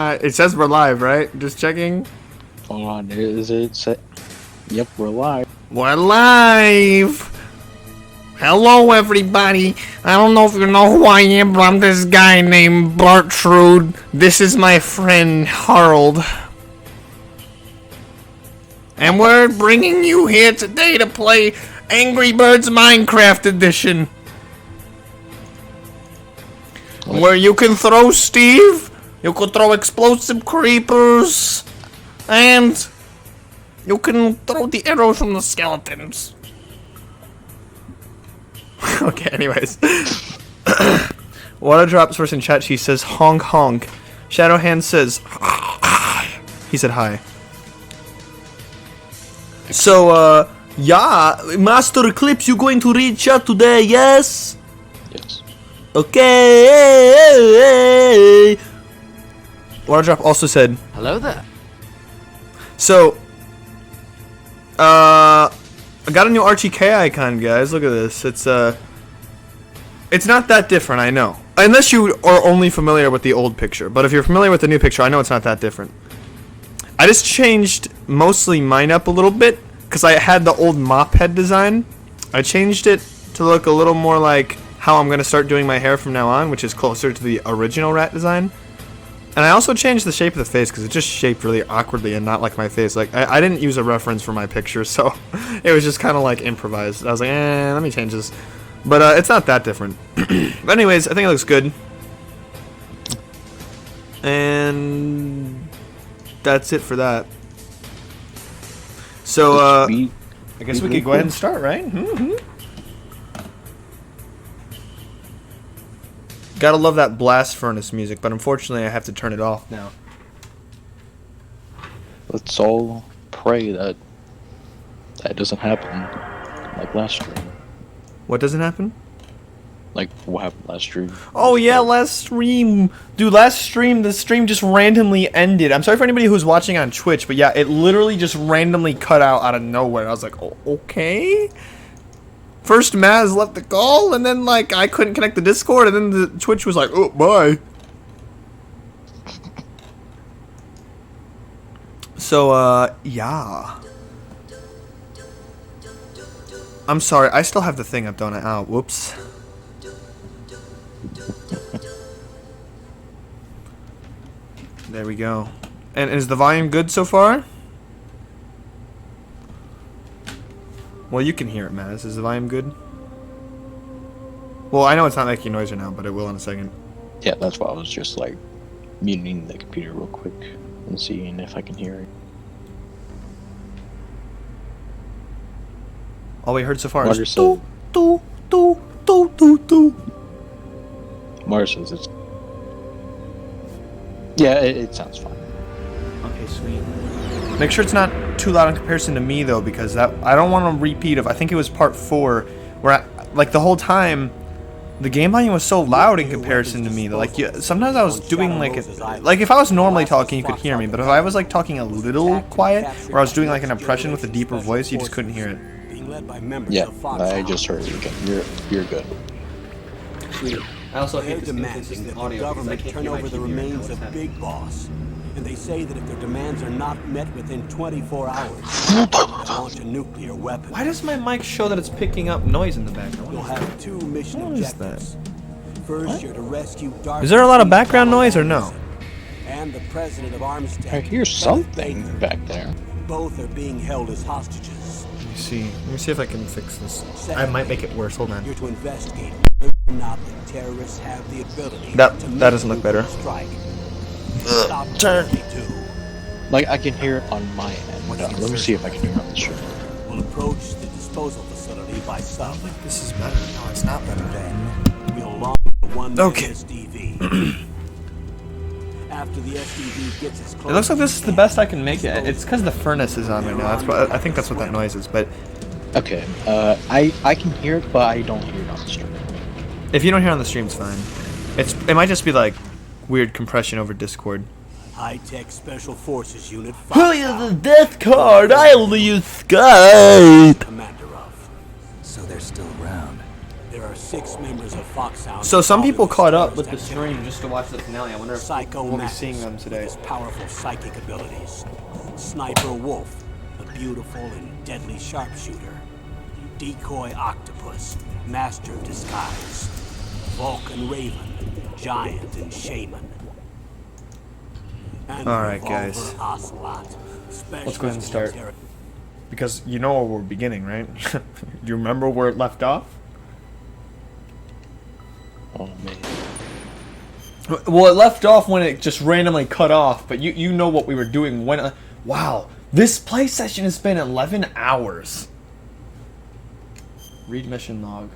It says we're live, right? Just checking. Hold on, is it set? Yep, we're live. We're live! Hello, everybody. I don't know if you know who I am, but I'm this guy named Bartrude. This is my friend, Harold. And we're bringing you here today to play Angry Birds Minecraft Edition. What? Where you can throw Steve, you can throw explosive creepers, and you can throw the arrows from the skeletons. Okay, anyways. Water drops first in chat. She says honk honk. Shadowhand says he said hi. So yeah, Master Eclipse, you going to read chat today? Yes. Yes. Okay. Water drop also said hello there. So I got a new RTK icon, guys. Look at this. It's not that different, I know. Unless you are only familiar with the old picture. But if you're familiar with the new picture, I know it's not that different. I just changed mostly mine up a little bit because I had the old mop head design. I changed it to look a little more like how I'm going to start doing my hair from now on, which is closer to the original rat design. And I also changed the shape of the face because it just shaped really awkwardly and not like my face. Like, I didn't use a reference for my picture, so it was just kind of like improvised. I was like, let me change this. But it's not that different. But anyways, I think it looks good. And that's it for that. So, I guess we could go ahead and start, right? Gotta love that blast furnace music, but unfortunately I have to turn it off now. Let's all pray that that doesn't happen like last stream. What doesn't happen? Like what happened last stream. Oh yeah, last stream. Dude, last stream, the stream just randomly ended. I'm sorry for anybody who's watching on Twitch, but yeah, it literally just randomly cut out of nowhere. I was like, oh, okay. First Maz left the call, and then like I couldn't connect the Discord, and then the Twitch was like, oh, bye. So, yeah. I'm sorry, I still have the thing up, don't I? Oh, whoops. There we go. And is the volume good so far? Well, you can hear it, Maz. Is the volume good? Well, I know it's not making noise right now, but it will in a second. Yeah, that's why I was just like muting the computer real quick and seeing if I can hear it. All we heard so far Martyr is do do do do do do. Martyr says it's. Yeah, it sounds fine. Okay, sweet. Make sure it's not too loud in comparison to me though, because that I don't want a repeat of. I think it was part 4, where like the whole time, the game volume was so loud in comparison to me. Like sometimes I was doing like if I was normally talking, you could hear me, but if I was like talking a little quiet, or I was doing like an impression with a deeper voice, you just couldn't hear it. Yeah, I just heard it again. You're good. Sweet. I also They're demanding that the government turn over the remains of Big Boss. And they say that if their demands are not met within 24 hours, they'll launch a nuclear weapon. Why does my mic show that it's picking up noise in the background? You'll have 2 mission objectives. First, you're to rescue Dark. Is there a lot of background noise or no? And the president of Armstead. I hear something back there. Both are being held as hostages. Let me see if I can fix this. I might make it worse. Hold on. You're to investigate whether or not the terrorists have the ability That to doesn't look better. strike. Turn. Like I can hear it on my end. Let me see if I can hear it on the stream. We'll approach the disposal facility by sub. This is better. No, it's not better. Then we'll launch the one SDV. After the SDV gets as close. It looks like this is the best I can make it. It's because the furnace is on right now. That's what I think. That's what that noise is. But Okay. I can hear it, but I don't hear it on the stream. if you don't hear it on the stream, it's fine. It might just be like weird compression over Discord. High-tech Special Forces Unit. Who is the death card? I only use Skype. Commander of. So they're still around. There are 6 members of Foxhound. So some people caught up with the terrorist stream activity. just to watch the finale. I wonder if Psycho we'll be Max seeing them today. with his powerful psychic abilities. Sniper Wolf, the beautiful and deadly sharpshooter. Decoy Octopus, master of disguise. Vulcan Raven, giant and shaman. And Alright, Revolver guys. Ocelot, Let's go ahead and specialist in start. terror- Because you know where we're beginning, right? Do you remember where it left off? Oh man. Well, it left off when it just randomly cut off, but you know what we were doing when... wow, this play session has been 11 hours. Read mission log.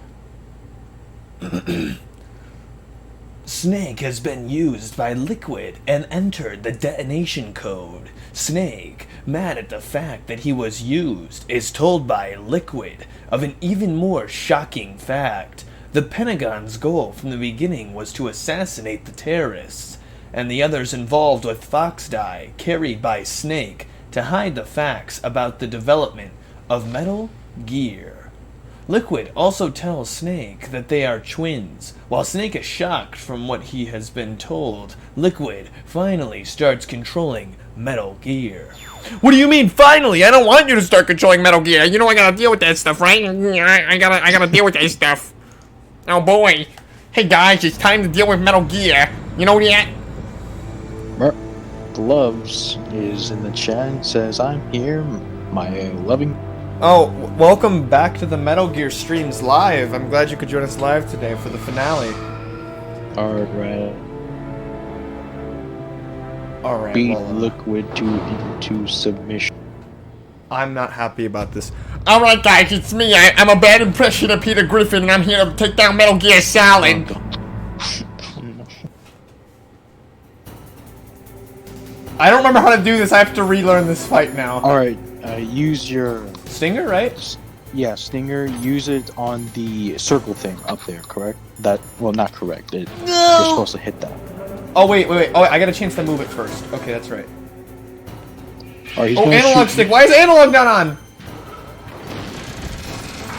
Snake has been used by Liquid and entered the detonation code. Snake, mad at the fact that he was used, is told by Liquid of an even more shocking fact. The Pentagon's goal from the beginning was to assassinate the terrorists, and the others involved with Foxdie, carried by Snake, to hide the facts about the development of Metal Gear. Liquid also tells Snake that they are twins. While Snake is shocked from what he has been told, Liquid finally starts controlling Metal Gear. What do you mean, finally? I don't want you to start controlling Metal Gear. You know I gotta deal with that stuff, right? I gotta deal with that stuff. Oh boy. Hey guys, it's time to deal with Metal Gear. You know that? Gloves is in the chat and says, I'm here, my loving... Oh, welcome back to the Metal Gear streams live. I'm glad you could join us live today for the finale. Alright. Alright, Beat well, Liquid into submission. I'm not happy about this. Alright guys, it's me. I'm a bad impression of Peter Griffin, and I'm here to take down Metal Gear Solid. I don't remember how to do this. I have to relearn this fight now. Alright, use your... Stinger, right? Yeah, Stinger, use it on the circle thing up there, correct? That, well, not correct. You're supposed to hit that. Oh, wait. Oh, I got a chance to move it first. Okay, that's right. Alright, he's Oh, gonna analog shoot stick. Why is analog not on?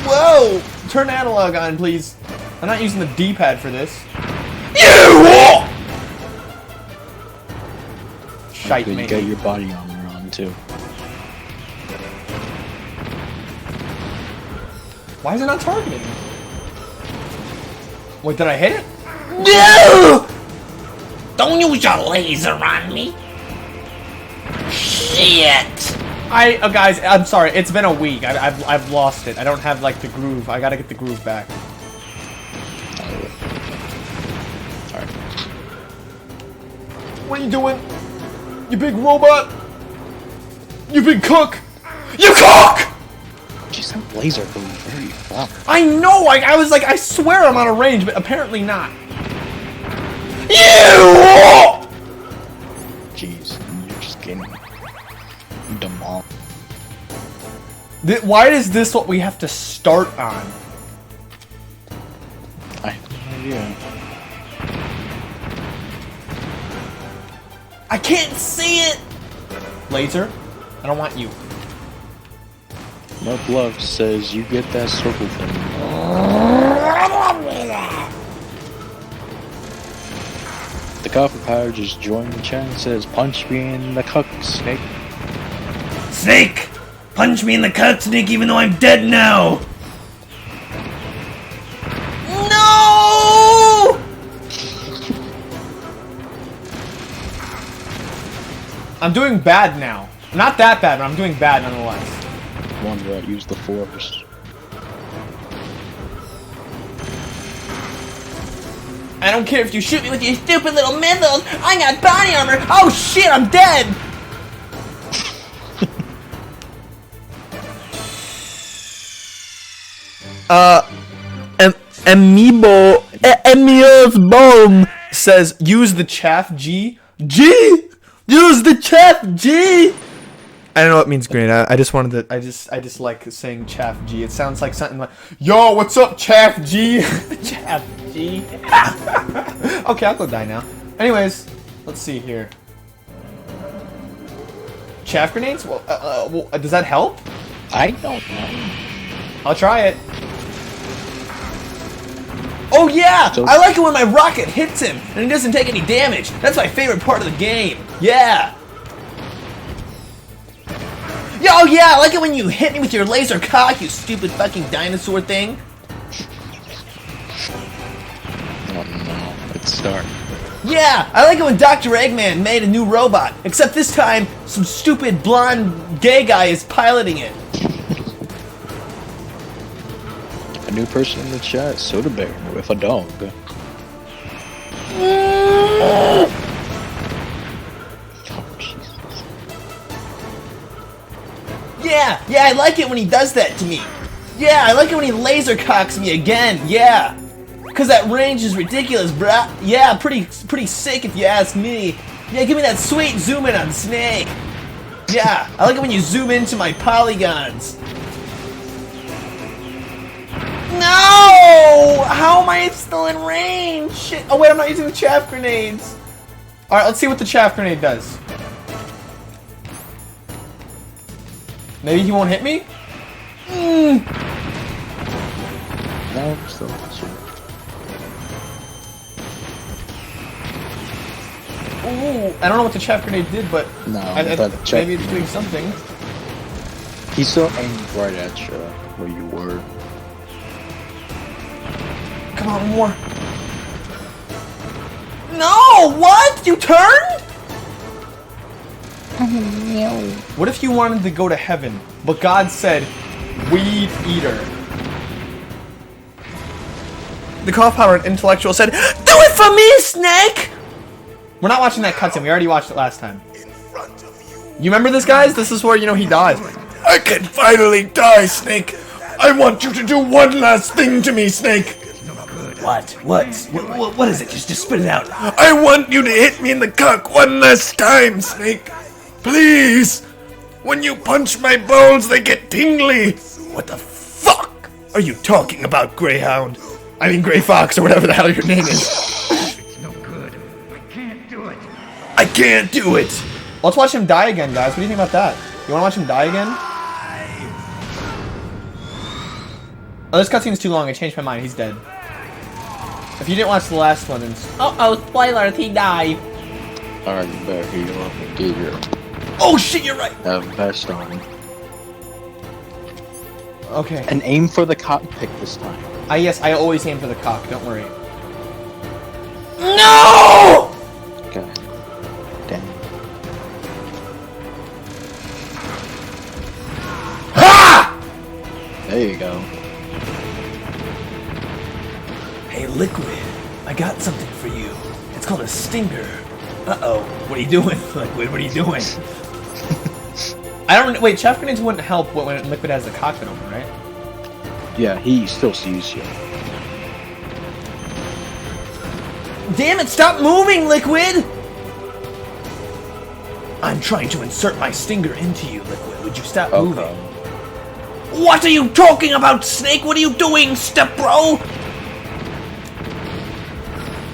Whoa! Turn analog on, please. I'm not using the D-pad for this. You! Shite, You mate. get your body armor on, too. Why is it not targeting? Wait, did I hit it? No! Don't use your laser on me. Shit. Guys, I'm sorry. It's been a week. I've lost it. I don't have like the groove. I gotta get the groove back. Alright. What are you doing? You big robot? You big cook? You cook! Jeez, that laser goes very far. I know. I was like, I swear I'm out of range, but apparently not. You! Jeez, you're just getting demolished. Why is this what we have to start on? I have no idea. I can't see it. Laser, I don't want you. Mark Love says you get that circle thing. The Coffee Power just joined the chat and says, punch me in the cuck, Snake. Snake! Punch me in the cut, Snake, even though I'm dead now! No! I'm doing bad now. Not that bad, but I'm doing bad nonetheless. One that used the force. I don't care if you shoot me with your stupid little missiles! I got body armor! Oh shit, I'm dead! Emil's Bone says, use the chaff G. G! Use the chaff G! I don't know what it means, Green. I just wanted to, I just like saying chaff G. It sounds like something like, yo, what's up, chaff G? Chaff G. Okay, I'll go die now. Anyways, let's see here. Chaff grenades? Well, does that help? I don't know. I'll try it. Oh yeah! So- I like it when my rocket hits him and he doesn't take any damage. That's my favorite part of the game. Yeah! Oh yeah, I like it when you hit me with your laser cock, you stupid fucking dinosaur thing. Oh no, it's dark. Yeah, I like it when Dr. Eggman made a new robot, except this time, some stupid blonde gay guy is piloting it. A new person in the chat, Soda Bear with a dog. Oh, Jesus. Yeah, I like it when he does that to me. Yeah, I like it when he laser cocks me again, yeah. Cause that range is ridiculous, bruh. Yeah, pretty sick if you ask me. Yeah, give me that sweet zoom in on Snake. Yeah, I like it when you zoom into my polygons. No! How am I still in range? Shit. Oh wait, I'm not using the chaff grenades. Alright, let's see what the chaff grenade does. Maybe he won't hit me? No, I'm still not sure. Ooh, I don't know what the chaff grenade did, but No, maybe it's doing something. He's still aimed right at you where you were. Come on, more. No! What? You turned? No. What if you wanted to go to heaven, but God said, weed eater? The cough-powered intellectual said, do it for me, Snake! We're not watching that cutscene. We already watched it last time. You remember this, guys? This is where, you know, he dies. I can finally die, Snake. I want you to do one last thing to me, Snake. What? What is it? Just spit it out. I want you to hit me in the cock one last time, Snake. Please. When you punch my balls, they get tingly. What the fuck are you talking about, Greyhound? I mean, Grey Fox, or whatever the hell your name is. It's no good. I can't do it. I can't do it. Let's watch him die again, guys. What do you think about that? You want to watch him die again? Oh, this cutscene is too long. I changed my mind. He's dead. If you didn't watch the last one, then... Oh, spoilers. He died. Alright, you better heal up and get your Oh, shit, you're right. vest on. Okay. And aim for the cockpit this time. Yes, I always aim for the cock. Don't worry. No! Okay. Damn. Ha! There you go. Hey, Liquid. I got something for you. It's called a stinger. Uh-oh. What are you doing, Liquid? What are you doing? I don't... Wait, chaff grenades wouldn't help when Liquid has the cockpit open, right? Yeah, he still sees you. Damn it, stop moving, Liquid! I'm trying to insert my stinger into you, Liquid. Would you stop moving? What are you talking about, Snake? What are you doing, step bro?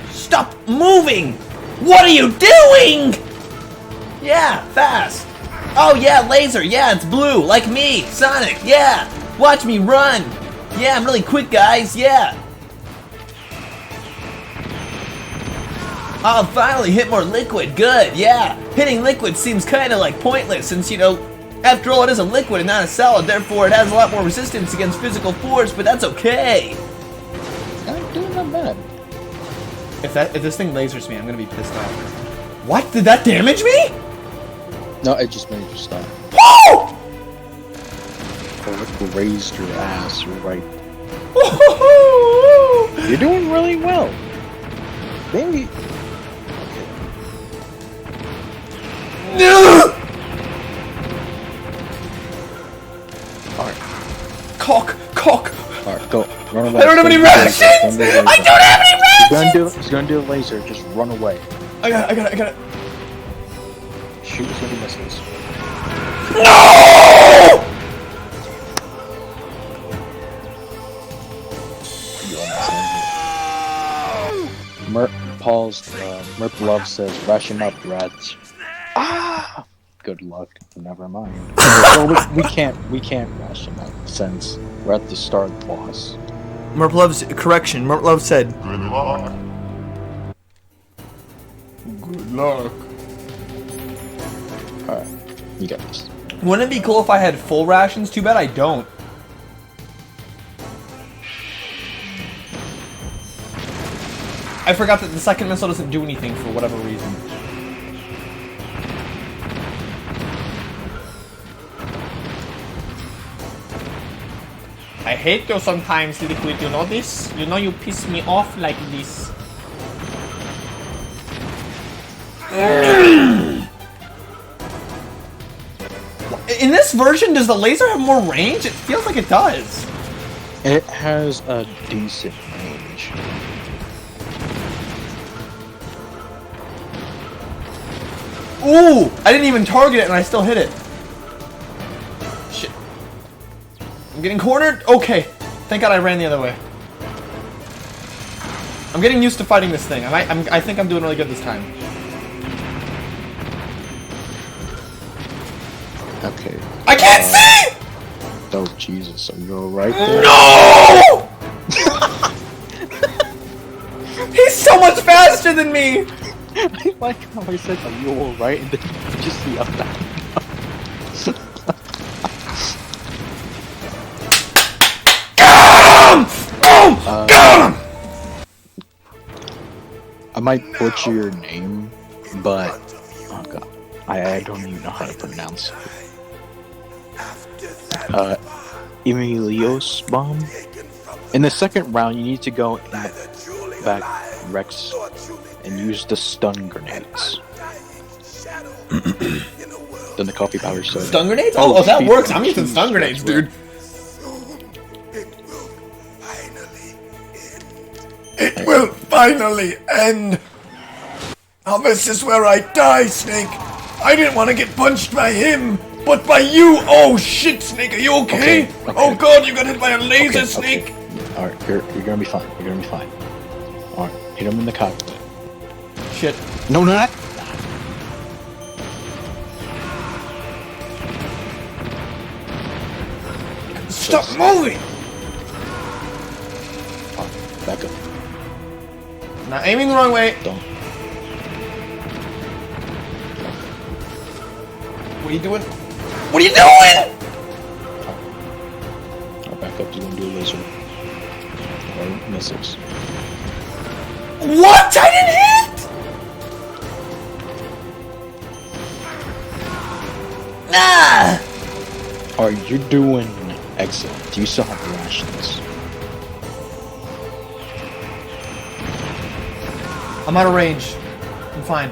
Stop moving! What are you doing? Yeah, fast. Oh yeah, laser. Yeah, it's blue, like me, Sonic. Yeah, watch me run. Yeah, I'm really quick, guys. Yeah. Oh, finally hit more Liquid. Good. Yeah, hitting Liquid seems kind of like pointless since, you know, after all, it is a liquid and not a solid. Therefore, it has a lot more resistance against physical force. But that's okay. Not doing that bad. If this thing lasers me, I'm gonna be pissed off. What? Did that damage me? No, it just made you stop. Woo! Or raised your ass right. Woo-hoo-hoo! You're doing really well. Maybe. No! Alright. Cock. Alright, go. Run away. I don't have any rations! I don't have any rations! He's gonna do a laser. Just run away. I got it. Shoot as many missiles. No! Merp Love says, ration up, rats. Ah! Good luck. Never mind. Well, we can't ration up since we're at the start boss. Merp loves correction. Merp love said. Good luck. Good luck. Alright, you got this. Wouldn't it be cool if I had full rations? Too bad I don't. I forgot that the second missile doesn't do anything for whatever reason. I hate you sometimes, Liquid, you know this? You know you piss me off like this. In this version, does the laser have more range? It feels like it does. It has a decent range. Ooh! I didn't even target it and I still hit it. Shit. I'm getting cornered? Okay. Thank God I ran the other way. I'm getting used to fighting this thing. I think I'm doing really good this time. Okay. I can't see! Oh, Jesus. So you're right there? No! He's so much faster than me! I like how I said that you were right and then you just see up that. I might butcher your name, but oh god, I don't even know how to pronounce it. Emilios bomb. In the second round, you need to go in the back, Rex, and use the stun grenades. Then the coffee powder soda. Stun grenades? Oh, that speed works. run, I'm using cheese, stun grenades, that's right. dude. It will finally end. Now this is where I die, Snake. I didn't want to get punched by him, but by you. Oh shit, Snake, are you okay? Okay. Oh god, you got hit by a laser, Okay, Snake. okay. Alright, you're gonna be fine. You're gonna be fine. Alright, hit him in the cockpit. Shit. No, not. Stop moving. Back up. Not aiming the wrong way. Don't. What are you doing? What are you doing? Alright, back up. You're gonna do a laser. Or missiles. What? I didn't hit? Nah! Alright, you're doing excellent. You still have rations. I'm out of range. I'm fine.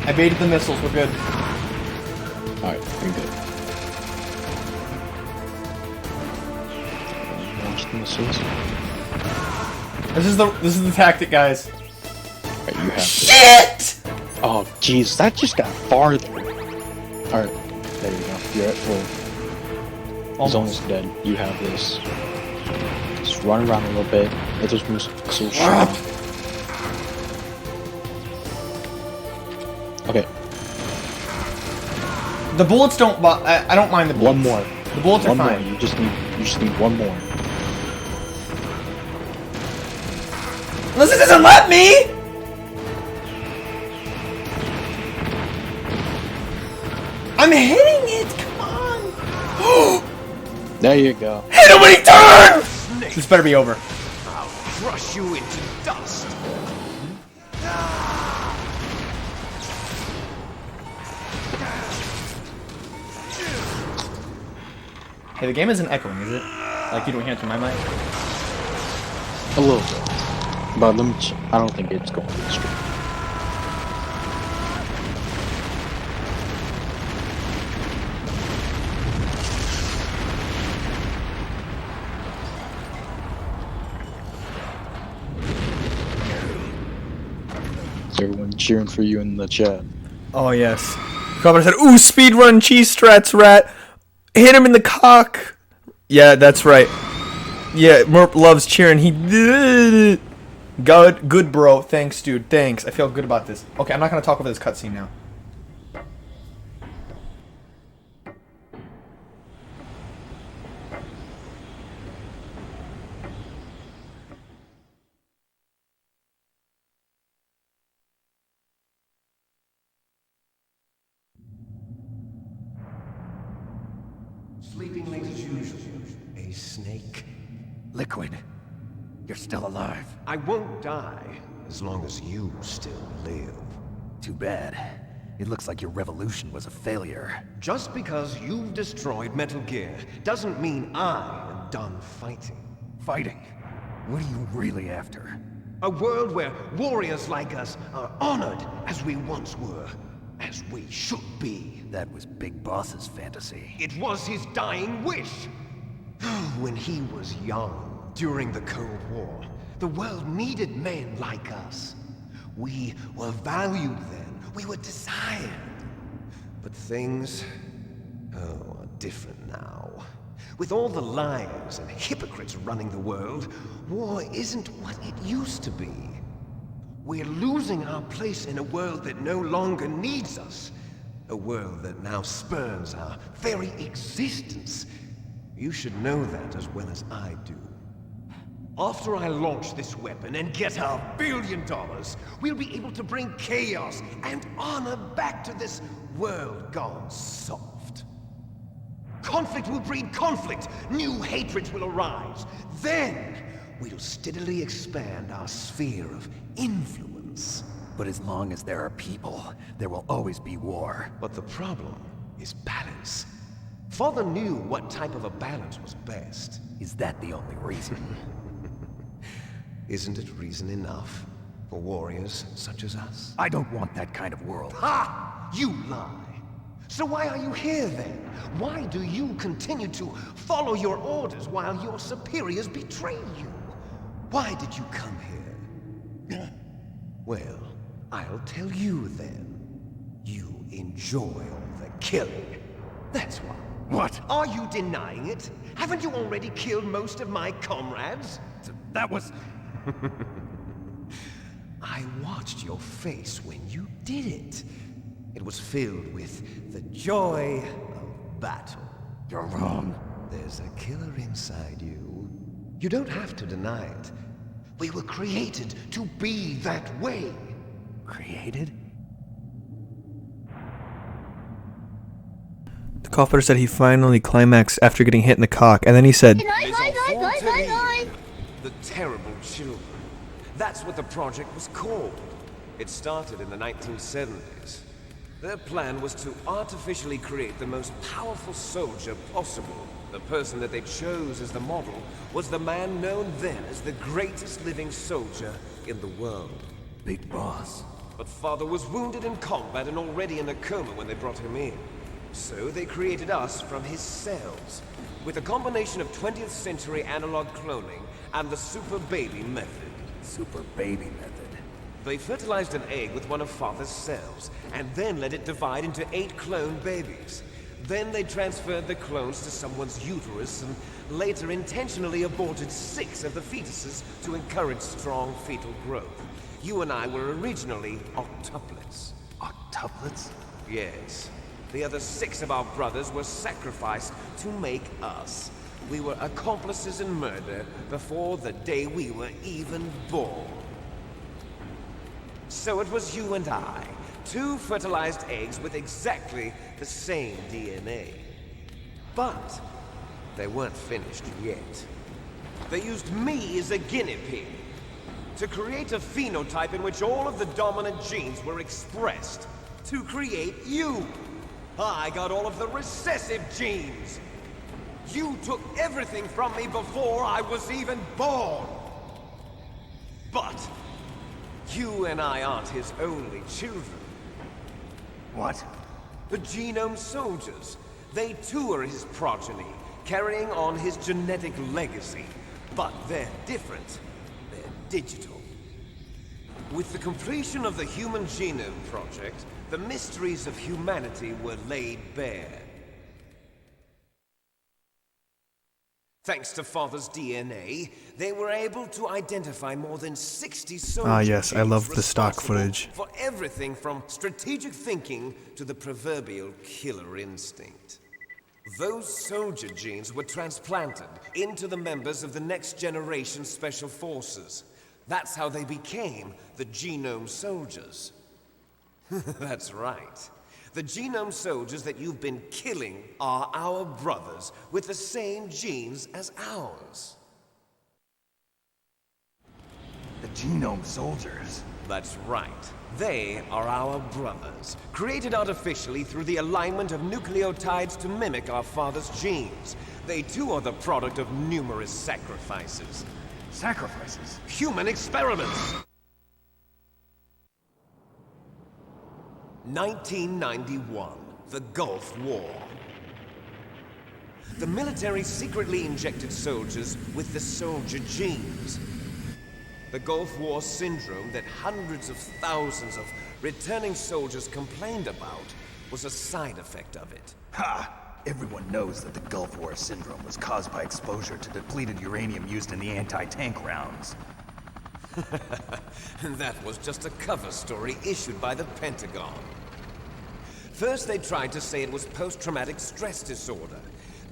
I baited the missiles. We're good. Alright, you're good. Launch the missiles. This is the tactic, guys. Alright, you have this. Shit! Oh, jeez, that just got farther. Alright, there you go. You're at full. He's almost dead. You have this. Just run around a little bit. Let those missiles shoot. Okay, The bullets don't. I don't mind the bullets. one more. The bullets are One more. fine. You just need one more. Unless it doesn't let me. I'm hitting it. Come on. There you go. Hit him when he turns. This better be over. I'll crush you into dust. Hey, the game isn't echoing, is it? Like you don't hear it through my mic? A little bit. But let me I don't think it's going to be straight. Is everyone cheering for you in the chat? Oh yes. Cobra said, "Ooh, speedrun cheese strats, rat. Hit him in the cock." Yeah, that's right. Yeah, Merp loves cheering. He did it. Good, bro. Thanks, dude. Thanks. I feel good about this. Okay, I'm not gonna talk over this cutscene now. Sleeping late as usual. A snake. Liquid, you're still alive. I won't die as long as you still live. Too bad. It looks like your revolution was a failure. Just because you've destroyed Metal Gear doesn't mean I am done fighting. Fighting? What are you really after? A world where warriors like us are honored as we once were, as we should be. That was Big Boss's fantasy. It was his dying wish. When he was young, during the Cold War, the world needed men like us. We were valued then. We were desired. But things, are different now. With all the liars and hypocrites running the world, war isn't what it used to be. We're losing our place in a world that no longer needs us. A world that now spurns our very existence. You should know that as well as I do. After I launch this weapon and get our $1 billion, we'll be able to bring chaos and honor back to this world gone soft. Conflict will breed conflict. New hatreds will arise. Then, we'll steadily expand our sphere of influence. But as long as there are people, there will always be war. But the problem is balance. Father knew what type of a balance was best. Is that the only reason? Isn't it reason enough for warriors such as us? I don't want that kind of world. Ha! You lie! So why are you here then? Why do you continue to follow your orders while your superiors betray you? Why did you come here? Well, I'll tell you then. You enjoy all the killing. That's why. What? Are you denying it? Haven't you already killed most of my comrades? That was... I watched your face when you did it. It was filled with the joy of battle. You're wrong. There's a killer inside you. You don't have to deny it. We were created to be that way. Created? The coffer said he finally climaxed after getting hit in the cock, and then he said, The terrible children. That's what the project was called. It started in the 1970s. Their plan was to artificially create the most powerful soldier possible. The person that they chose as the model was the man known then as the greatest living soldier in the world. Big Boss. But Father was wounded in combat and already in a coma when they brought him in. So they created us from his cells, with a combination of 20th century analog cloning and the super baby method. Super baby method. They fertilized an egg with one of Father's cells, and then let it divide into 8 clone babies. Then they transferred the clones to someone's uterus, and later intentionally aborted 6 of the fetuses to encourage strong fetal growth. You and I were originally octuplets. Octuplets? Yes. The other 6 of our brothers were sacrificed to make us. We were accomplices in murder before the day we were even born. So it was you and I, 2 fertilized eggs with exactly the same DNA. But they weren't finished yet. They used me as a guinea pig to create a phenotype in which all of the dominant genes were expressed to create you. I got all of the recessive genes. You took everything from me before I was even born. But you and I aren't his only children. What? The Genome Soldiers. They too are his progeny, carrying on his genetic legacy. But they're different. They're digital. With the completion of the Human Genome Project, the mysteries of humanity were laid bare. Thanks to Father's DNA, they were able to identify more than 60 soldier Ah, yes, I genes love the stock responsible footage. for everything from strategic thinking to the proverbial killer instinct. Those soldier genes were transplanted into the members of the next generation special forces. That's how they became the Genome Soldiers. That's right. The genome soldiers that you've been killing are our brothers with the same genes as ours. The genome soldiers? That's right. They are our brothers, created artificially through the alignment of nucleotides to mimic our father's genes. They too are the product of numerous sacrifices. Sacrifices? Human experiments! 1991, the Gulf War. The military secretly injected soldiers with the soldier genes. The Gulf War syndrome that hundreds of thousands of returning soldiers complained about was a side effect of it. Ha! Everyone knows that the Gulf War syndrome was caused by exposure to depleted uranium used in the anti-tank rounds. That was just a cover story issued by the Pentagon. First they tried to say it was post-traumatic stress disorder,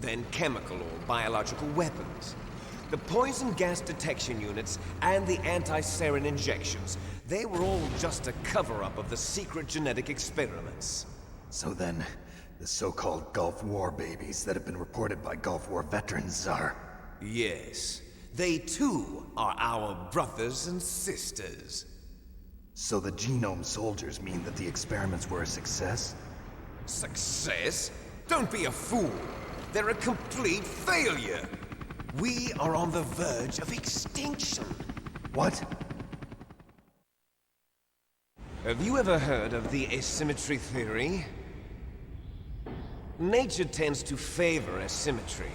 then chemical or biological weapons. The poison gas detection units and the anti-sarin injections, they were all just a cover-up of the secret genetic experiments. So then, the so-called Gulf War babies that have been reported by Gulf War veterans are... Yes, they too are our brothers and sisters. So the genome soldiers mean that the experiments were a success? Success? Don't be a fool. They're a complete failure. We are on the verge of extinction. What? Have you ever heard of the asymmetry theory? Nature tends to favor asymmetry.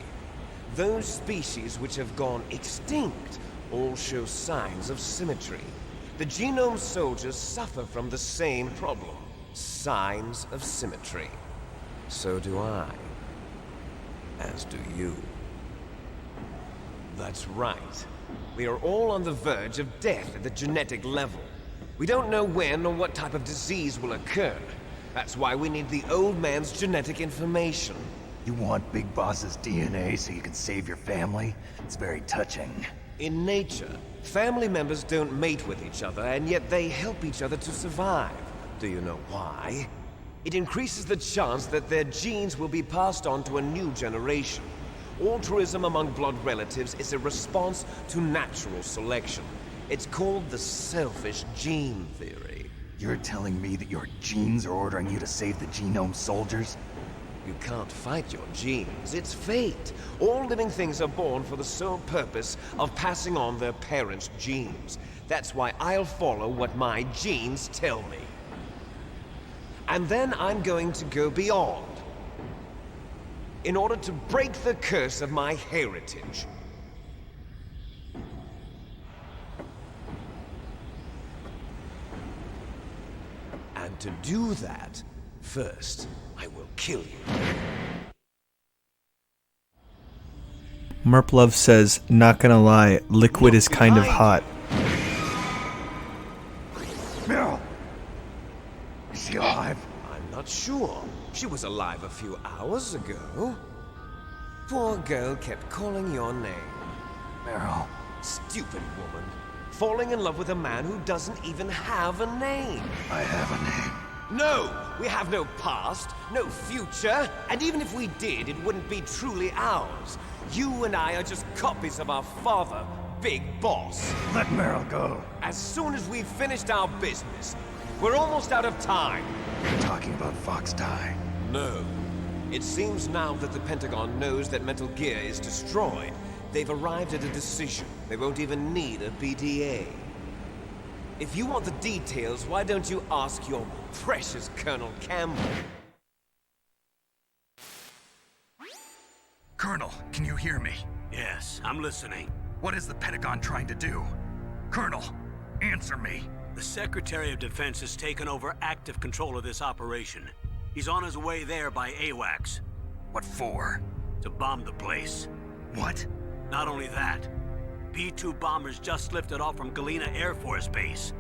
Those species which have gone extinct all show signs of symmetry. The genome soldiers suffer from the same problem. Signs of symmetry. So do I. As do you. That's right. We are all on the verge of death at the genetic level. We don't know when or what type of disease will occur. That's why we need the old man's genetic information. You want Big Boss's DNA so you can save your family? It's very touching. In nature, family members don't mate with each other, and yet they help each other to survive. Do you know why? It increases the chance that their genes will be passed on to a new generation. Altruism among blood relatives is a response to natural selection. It's called the selfish gene theory. You're telling me that your genes are ordering you to save the genome soldiers? You can't fight your genes. It's fate. All living things are born for the sole purpose of passing on their parents' genes. That's why I'll follow what my genes tell me. And then I'm going to go beyond. In order to break the curse of my heritage. And to do that, first, I will kill you. Merplove says, not gonna lie, liquid is kind of hot. Meryl! Is she alive? I'm not sure. She was alive a few hours ago. Poor girl kept calling your name. Meryl. Stupid woman. Falling in love with a man who doesn't even have a name. I have a name. No! We have no past, no future, and even if we did, it wouldn't be truly ours. You and I are just copies of our father, Big Boss. Let Meryl go. As soon as we've finished our business, we're almost out of time. You're talking about Fox Die. No. It seems now that the Pentagon knows that Metal Gear is destroyed. They've arrived at a decision. They won't even need a BDA. If you want the details, why don't you ask your precious Colonel Campbell? Colonel, can you hear me? Yes, I'm listening. What is the Pentagon trying to do? Colonel, answer me. The Secretary of Defense has taken over active control of this operation. He's on his way there by AWACS. What for? To bomb the place. What? Not only that, B-2 bombers just lifted off from Galena Air Force Base.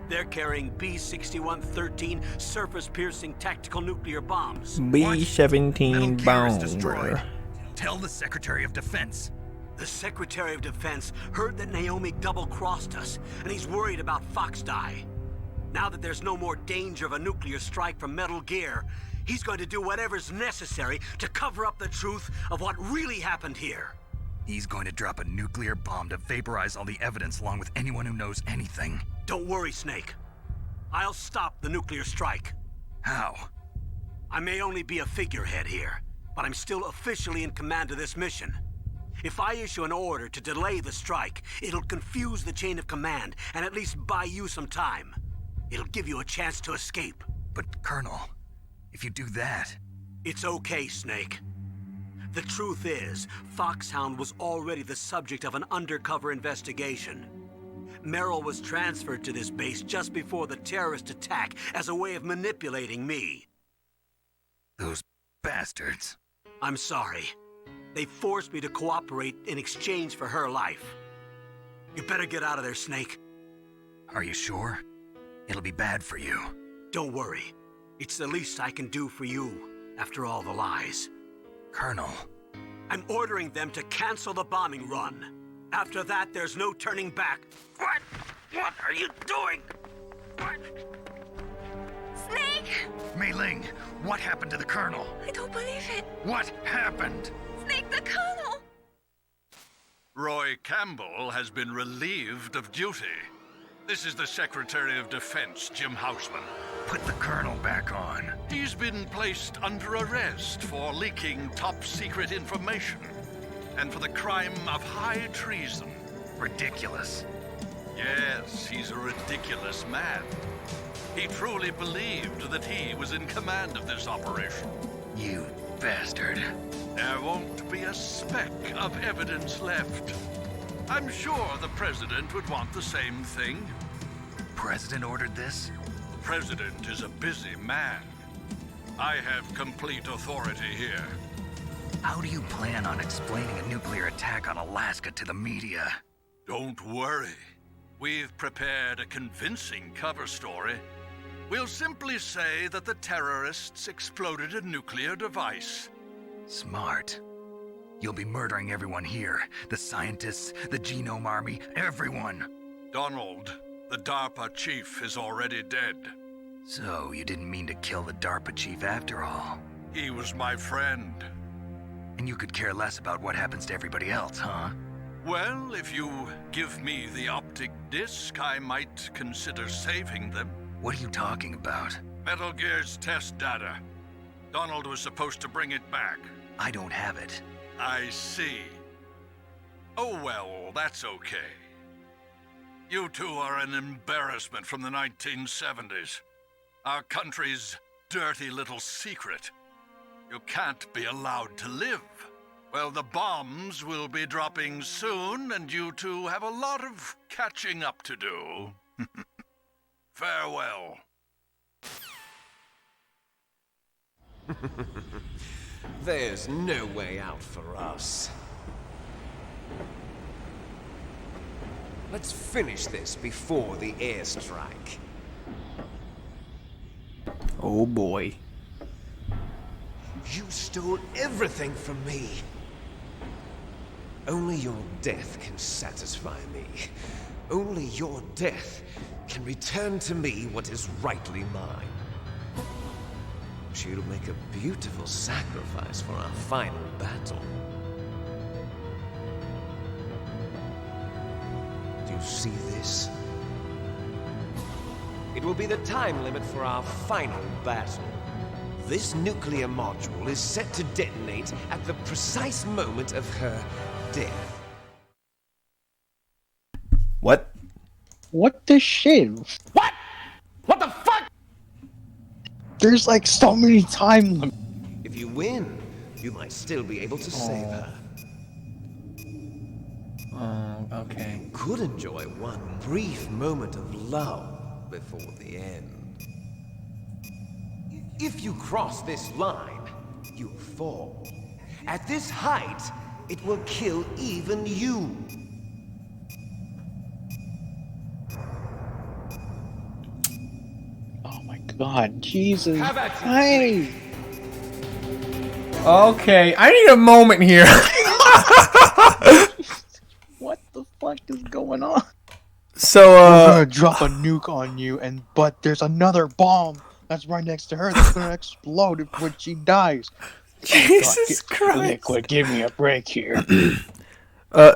They're carrying B-6113 surface-piercing tactical nuclear bombs. B-17 bomber. Tell the Secretary of Defense. The Secretary of Defense heard that Naomi double-crossed us, and he's worried about Fox Die. Now that there's no more danger of a nuclear strike from Metal Gear, he's going to do whatever's necessary to cover up the truth of what really happened here. He's going to drop a nuclear bomb to vaporize all the evidence along with anyone who knows anything. Don't worry, Snake. I'll stop the nuclear strike. How? I may only be a figurehead here, but I'm still officially in command of this mission. If I issue an order to delay the strike, it'll confuse the chain of command and at least buy you some time. It'll give you a chance to escape. But, Colonel, if you do that... It's okay, Snake. The truth is, Foxhound was already the subject of an undercover investigation. Merrill was transferred to this base just before the terrorist attack as a way of manipulating me. Those bastards. I'm sorry. They forced me to cooperate in exchange for her life. You better get out of there, Snake. Are you sure? It'll be bad for you. Don't worry. It's the least I can do for you, after all the lies. Colonel. I'm ordering them to cancel the bombing run. After that, there's no turning back. What? What are you doing? What? Snake! Mei Ling, what happened to the Colonel? I don't believe it. What happened? Snake the Colonel! Roy Campbell has been relieved of duty. This is the Secretary of Defense, Jim Houseman. Put the Colonel back on. He's been placed under arrest for leaking top-secret information and for the crime of high treason. Ridiculous. Yes, he's a ridiculous man. He truly believed that he was in command of this operation. You bastard. There won't be a speck of evidence left. I'm sure the President would want the same thing. President ordered this? President is a busy man. I have complete authority here. How do you plan on explaining a nuclear attack on Alaska to the media? Don't worry. We've prepared a convincing cover story. We'll simply say that the terrorists exploded a nuclear device. Smart. You'll be murdering everyone here. The scientists, the Genome Army, everyone. Donald, the DARPA chief, is already dead. So, you didn't mean to kill the DARPA chief after all. He was my friend. And you could care less about what happens to everybody else, huh? Well, if you give me the optic disc, I might consider saving them. What are you talking about? Metal Gear's test data. Donald was supposed to bring it back. I don't have it. I see. Oh well, that's okay. You two are an embarrassment from the 1970s. Our country's dirty little secret. You can't be allowed to live. Well, the bombs will be dropping soon, and you two have a lot of catching up to do. Farewell. There's no way out for us. Let's finish this before the airstrike. Oh boy. You stole everything from me. Only your death can satisfy me. Only your death can return to me what is rightly mine. She'll make a beautiful sacrifice for our final battle. Do you see this? It will be the time limit for our final battle. This nuclear module is set to detonate at the precise moment of her death. What? What the shit? What? What the fuck? There's like so many time limits. If you win, you might still be able to save her. Okay. You could enjoy one brief moment of love before the end. If you cross this line, you fall. At this height, it will kill even you. Oh my god, Jesus. How about you? Hey! Okay, I need a moment here. What the fuck is going on? So, We're gonna drop a nuke on you, but there's another bomb that's right next to her that's gonna explode when she dies. Jesus Christ. Liquid, give me a break here.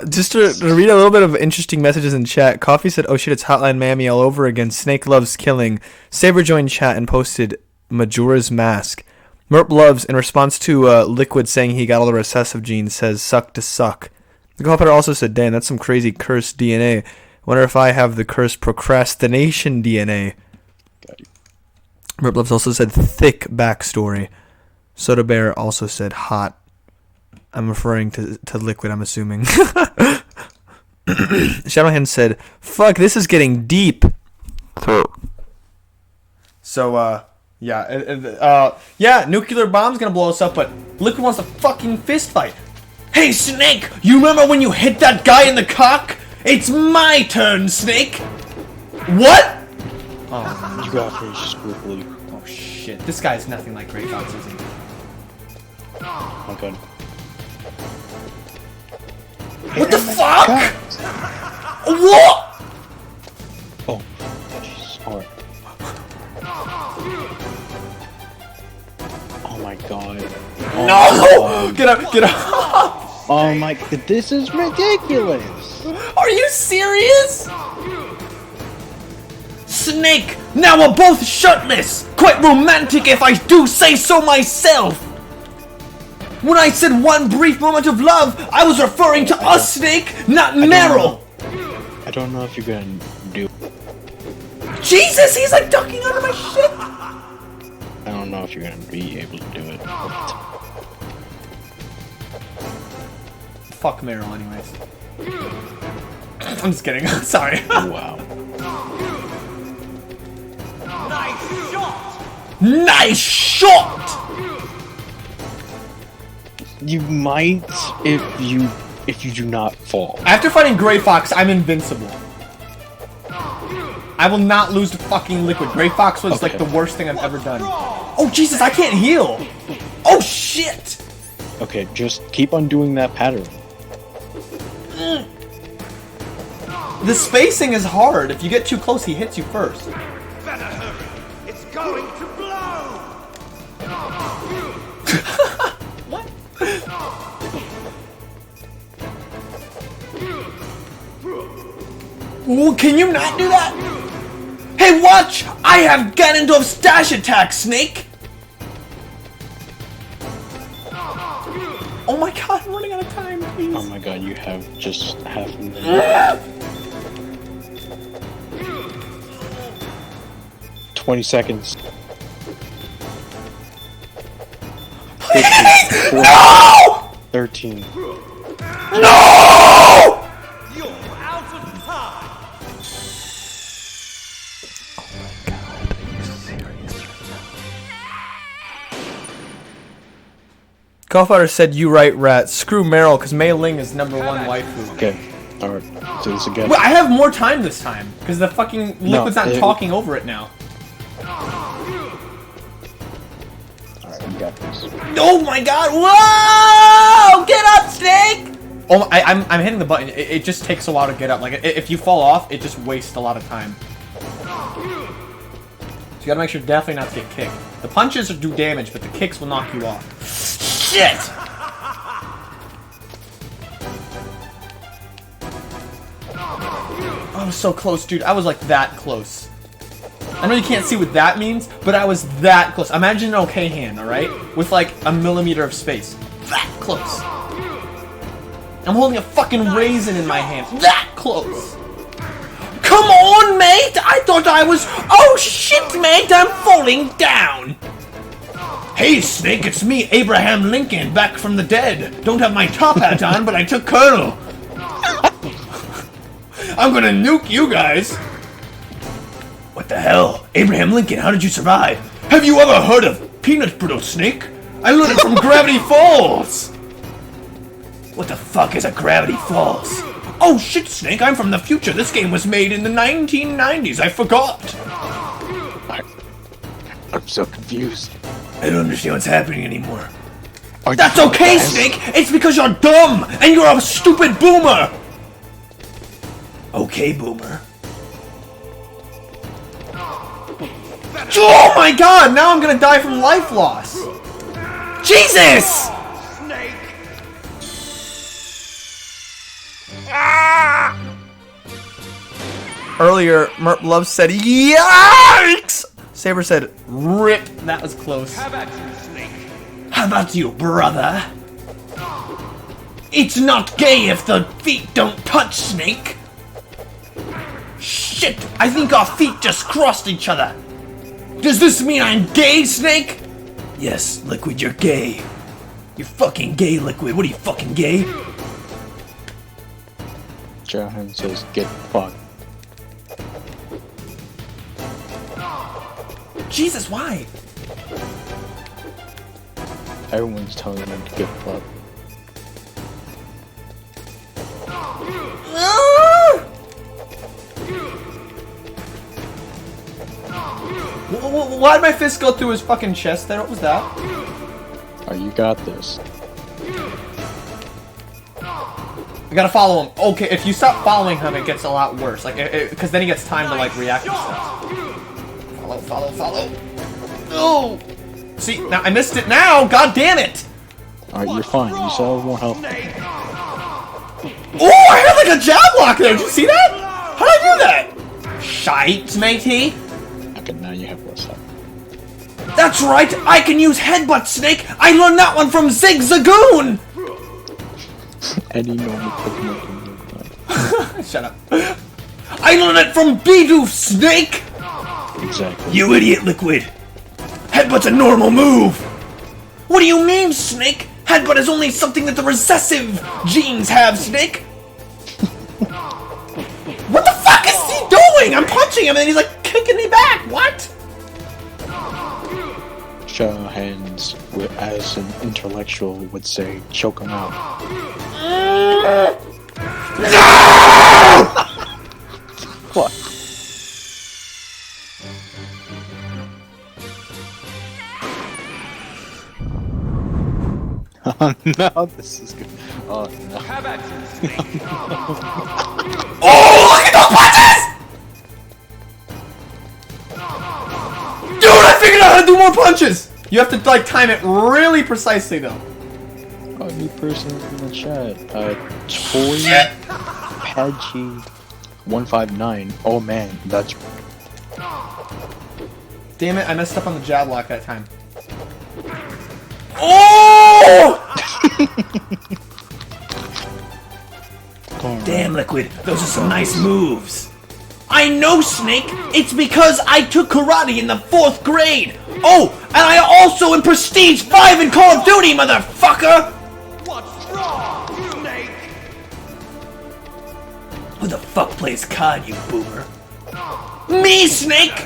Just to read a little bit of interesting messages in chat. Coffee said, "Oh shit, it's Hotline Miami all over again. Snake loves killing." Saber joined chat and posted Majora's Mask. Merp loves, in response to Liquid saying he got all the recessive genes, says suck to suck. The Golfer also said, "Damn, that's some crazy cursed DNA. Wonder if I have the cursed procrastination DNA." Merp loves also said thick backstory. Soda Bear also said hot. I'm referring to Liquid, I'm assuming. Shadowhand said, "Fuck, this is getting deep." So, yeah, nuclear bomb's gonna blow us up, but Liquid wants a fucking fist fight. Hey, Snake, you remember when you hit that guy in the cock? It's my turn, Snake. What? Oh, you got finished quickly. Oh shit, this guy's nothing like Grey Fox, is he? Oh god. What the fuck? What? Oh, jeez. Alright. Oh my god. Oh No! my god. Get up, get up! Oh my god, this is ridiculous! Are you serious? Snake, now we're both shirtless! Quite romantic if I do say so myself! When I said one brief moment of love, I was referring to us, Snake, not Meryl! I don't know if you're gonna do. Jesus, he's like ducking under my shit! I don't know if you're gonna be able to do it. Fuck Meryl, anyways. I'm just kidding. Sorry. Wow. Nice shot! Nice shot! You might if you do not fall. After fighting Grey Fox, I'm invincible. I will not lose to fucking Liquid. Grey Fox was like the worst thing I've ever done. Oh Jesus, I can't heal! Oh shit! Okay, just keep on doing that pattern. The spacing is hard. If you get too close, he hits you first. Better hurry. It's going to blow. Ooh, can you not do that? Hey, watch! I have Ganondorf's dash attack, Snake! Oh my god, I'm running out of time, please. Oh my god, you have just half a minute. 20 seconds. Please! 15, 14, No! 13. No! You're out of time! Callfighter said, "You right, Rat. Screw Meryl, because Mei Ling is #1 waifu." Okay, alright, do this again. Well, I have more time this time, because the fucking Liquid's not it- talking over it now. Alright, you got this. Oh my god! Whoa! Get up, Snake! Oh, I'm hitting the button. It just takes a while to get up. Like, if you fall off, it just wastes a lot of time. So you gotta make sure definitely not to get kicked. The punches do damage, but the kicks will knock you off. Shit! I was so close, dude. I was like that close. I know you can't see what that means, but I was that close. Imagine an okay hand, alright? With like a millimeter of space. That close. I'm holding a fucking raisin in my hand. That close. Come on, mate! I thought I was... Oh, shit, mate! I'm falling down! Hey, Snake, it's me, Abraham Lincoln, back from the dead. Don't have my top hat on, but I took Colonel. I'm gonna nuke you guys. What the hell? Abraham Lincoln, how did you survive? Have you ever heard of peanut brittle, Snake? I learned it from Gravity Falls. What the fuck is a Gravity Falls? Oh shit, Snake, I'm from the future. This game was made in the 1990s. I forgot. I'm so confused. I don't understand what's happening anymore. Are That's you okay, guys- Snake! It's because you're dumb! And you're a stupid boomer! Okay, boomer. Oh my god, now I'm gonna die from life loss. Jesus! Snake! Earlier, Merp Love said, yikes! Saber said, rip. That was close. How about you, Snake? How about you, brother? It's not gay if the feet don't touch, Snake. Shit, I think our feet just crossed each other. Does this mean I'm gay, Snake? Yes, Liquid, you're gay. You're fucking gay, Liquid. What are you, fucking gay? Johan says, get fucked. Jesus, why? Everyone's telling them to get fucked. Why'd my fist go through his fucking chest there? What was that? Oh, you got this. I gotta follow him. Okay, if you stop following him, it gets a lot worse. Like, because then he gets time to, like, react and stuff. Follow. Oh! See, now I missed it now! God damn it! Alright, you're fine. You still have more health. Oh, I had, like, a jab block there! Did you see that? How'd I do that? Shite, matey. Okay, now you have less health. That's right, I can use Headbutt, Snake! I learned that one from Zig Zagoon! Any normal Pokemon can do that. Shut up. I learned it from Bidoof, Snake! Exactly. You idiot, Liquid! Headbutt's a normal move! What do you mean, Snake? Headbutt is only something that the recessive genes have, Snake! What the fuck is he doing? I'm punching him and he's like kicking me back! What? Show hands, as an intellectual would say, choke him out. What? Oh no, this is good. Oh no. How about you, Snake? Oh, look at those punches! Dude, I figured out how to do more punches! You have to, like, time it really precisely, though. Oh, new person in the chat. Toy Padgy 159. Oh man, that's Damn it, I messed up on the jab lock that time. Oh! Damn, Liquid, those are some nice moves. I know, Snake! It's because I took karate in the 4th grade! Oh, and I also am Prestige 5 in Call of Duty, motherfucker! What's wrong, Snake? Who the fuck plays COD, you boomer? Me, Snake!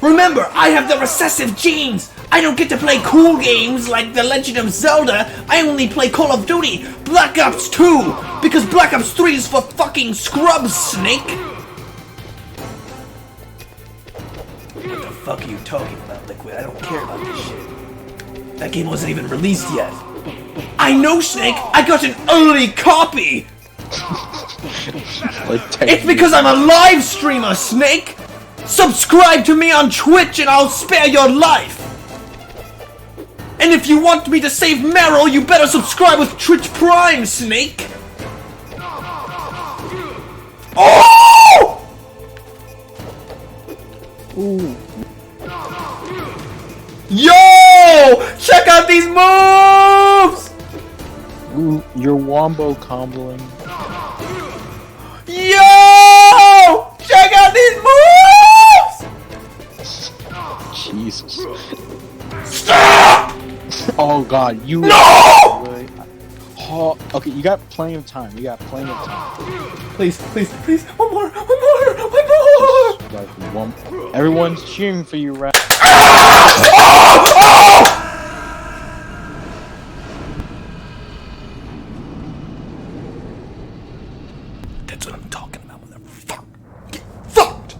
Remember, I have the recessive genes! I don't get to play cool games like The Legend of Zelda, I only play Call of Duty, Black Ops 2, because Black Ops 3 is for fucking scrubs, Snake! What the fuck are you talking about, Liquid? I don't care about this shit. That game wasn't even released yet. I know, Snake! I got an early copy! It's because I'm a live streamer, Snake! Subscribe to me on Twitch and I'll spare your life! And if you want me to save Meryl, you better subscribe with Twitch Prime, Snake! Oh! ooh. Yo! Check out these moves! Ooh, you're wombo comboing. Yo! Check out these moves! Jesus. Stop! Oh god, you No! really... Oh, okay, you got plenty of time. Please, please, please, one more! Like one, everyone's cheering for you, right? That's what I'm talking about, motherfucker. Get fucked!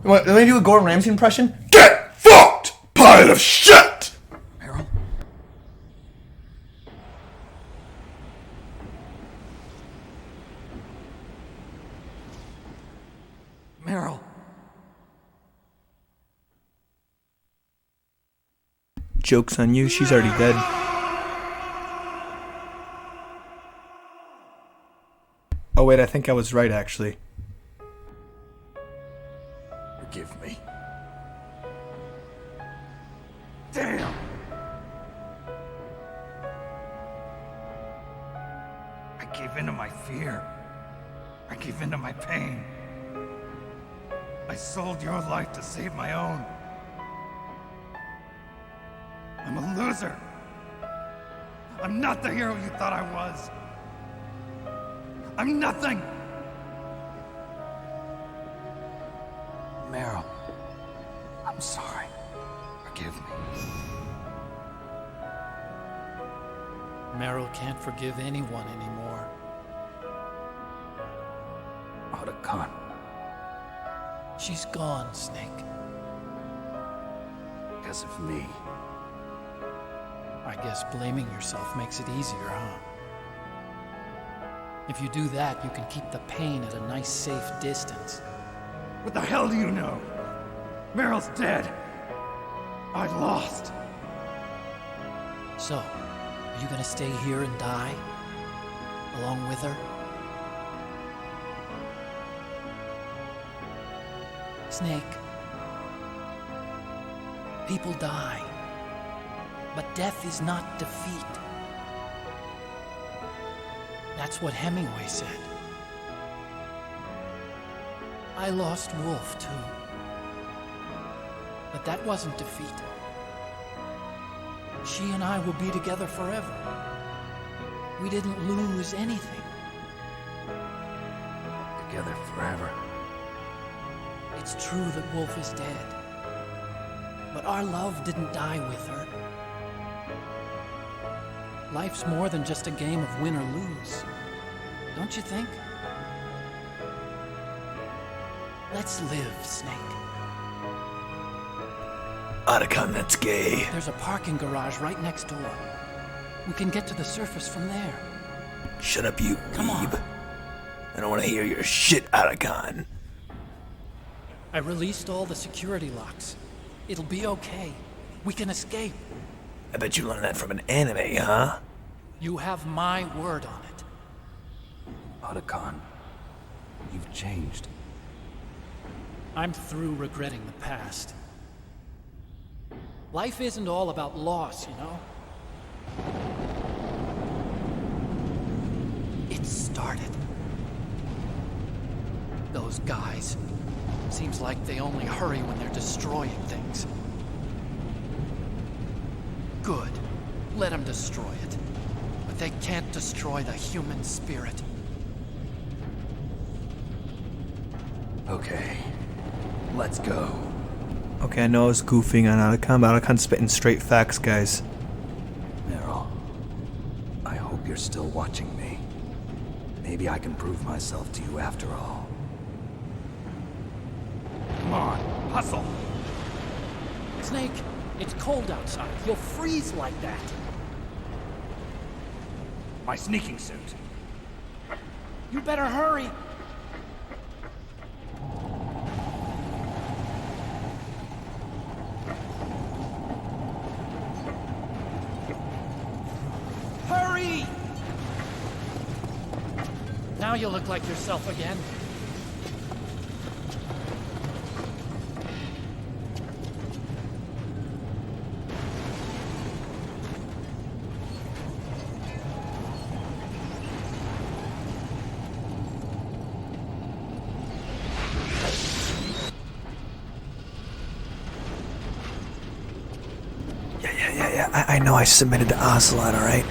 What, let me do a Gordon Ramsay impression? Get fucked, pile of shit! Meryl? Meryl. Joke's on you, she's already dead. Oh wait, I think I was right actually. Forgive me. Damn! I gave in to my fear. I gave in to my pain. I sold your life to save my own. I'm a loser. I'm not the hero you thought I was. I'm nothing. Meryl, I'm sorry. Forgive me. Meryl can't forgive anyone anymore. Otacon. She's gone, Snake. Because of me. I guess blaming yourself makes it easier, huh? If you do that, you can keep the pain at a nice, safe distance. What the hell do you know? Meryl's dead. I lost. So, are you gonna stay here and die? Along with her? Snake. People die. But death is not defeat. That's what Hemingway said. I lost Wolf, too. But that wasn't defeat. She and I will be together forever. We didn't lose anything. Together forever. It's true that Wolf is dead. But our love didn't die with her. Life's more than just a game of win or lose. Don't you think? Let's live, Snake. Otacon, that's gay. There's a parking garage right next door. We can get to the surface from there. Shut up, you Come on. weeb. I don't want to hear your shit, Otacon. I released all the security locks. It'll be okay. We can escape. I bet you learned that from an anime, huh? You have my word on it. Otacon, you've changed. I'm through regretting the past. Life isn't all about loss, you know? It started. Those guys. Seems like they only hurry when they're destroying things. Good. Let them destroy it. But they can't destroy the human spirit. Okay, let's go. Okay, I know I was goofing on Otacon, but Otacon's spitting straight facts, guys. Meryl, I hope you're still watching me. Maybe I can prove myself to you after all. Come on, hustle! Snake, it's cold outside. You'll freeze like that. My sneaking suit. You better hurry. Hurry! Now you look like yourself again. Yeah, I know I submitted to Ocelot, alright?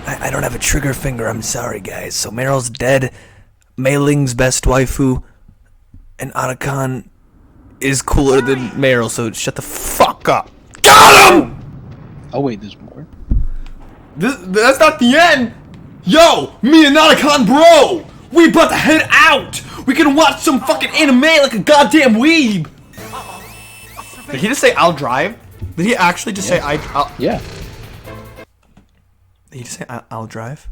I don't have a trigger finger, I'm sorry, guys. So Meryl's dead, Mei Ling's best waifu, and Otacon is cooler than Meryl, so shut the fuck up. Got him! Oh wait, there's more? That's not the end! Yo, me and Otacon, bro! We about to head out! We can watch some fucking anime like a goddamn weeb! Did he just say I'll drive? Did he actually just say I'll... Yeah. Did he just say I'll drive?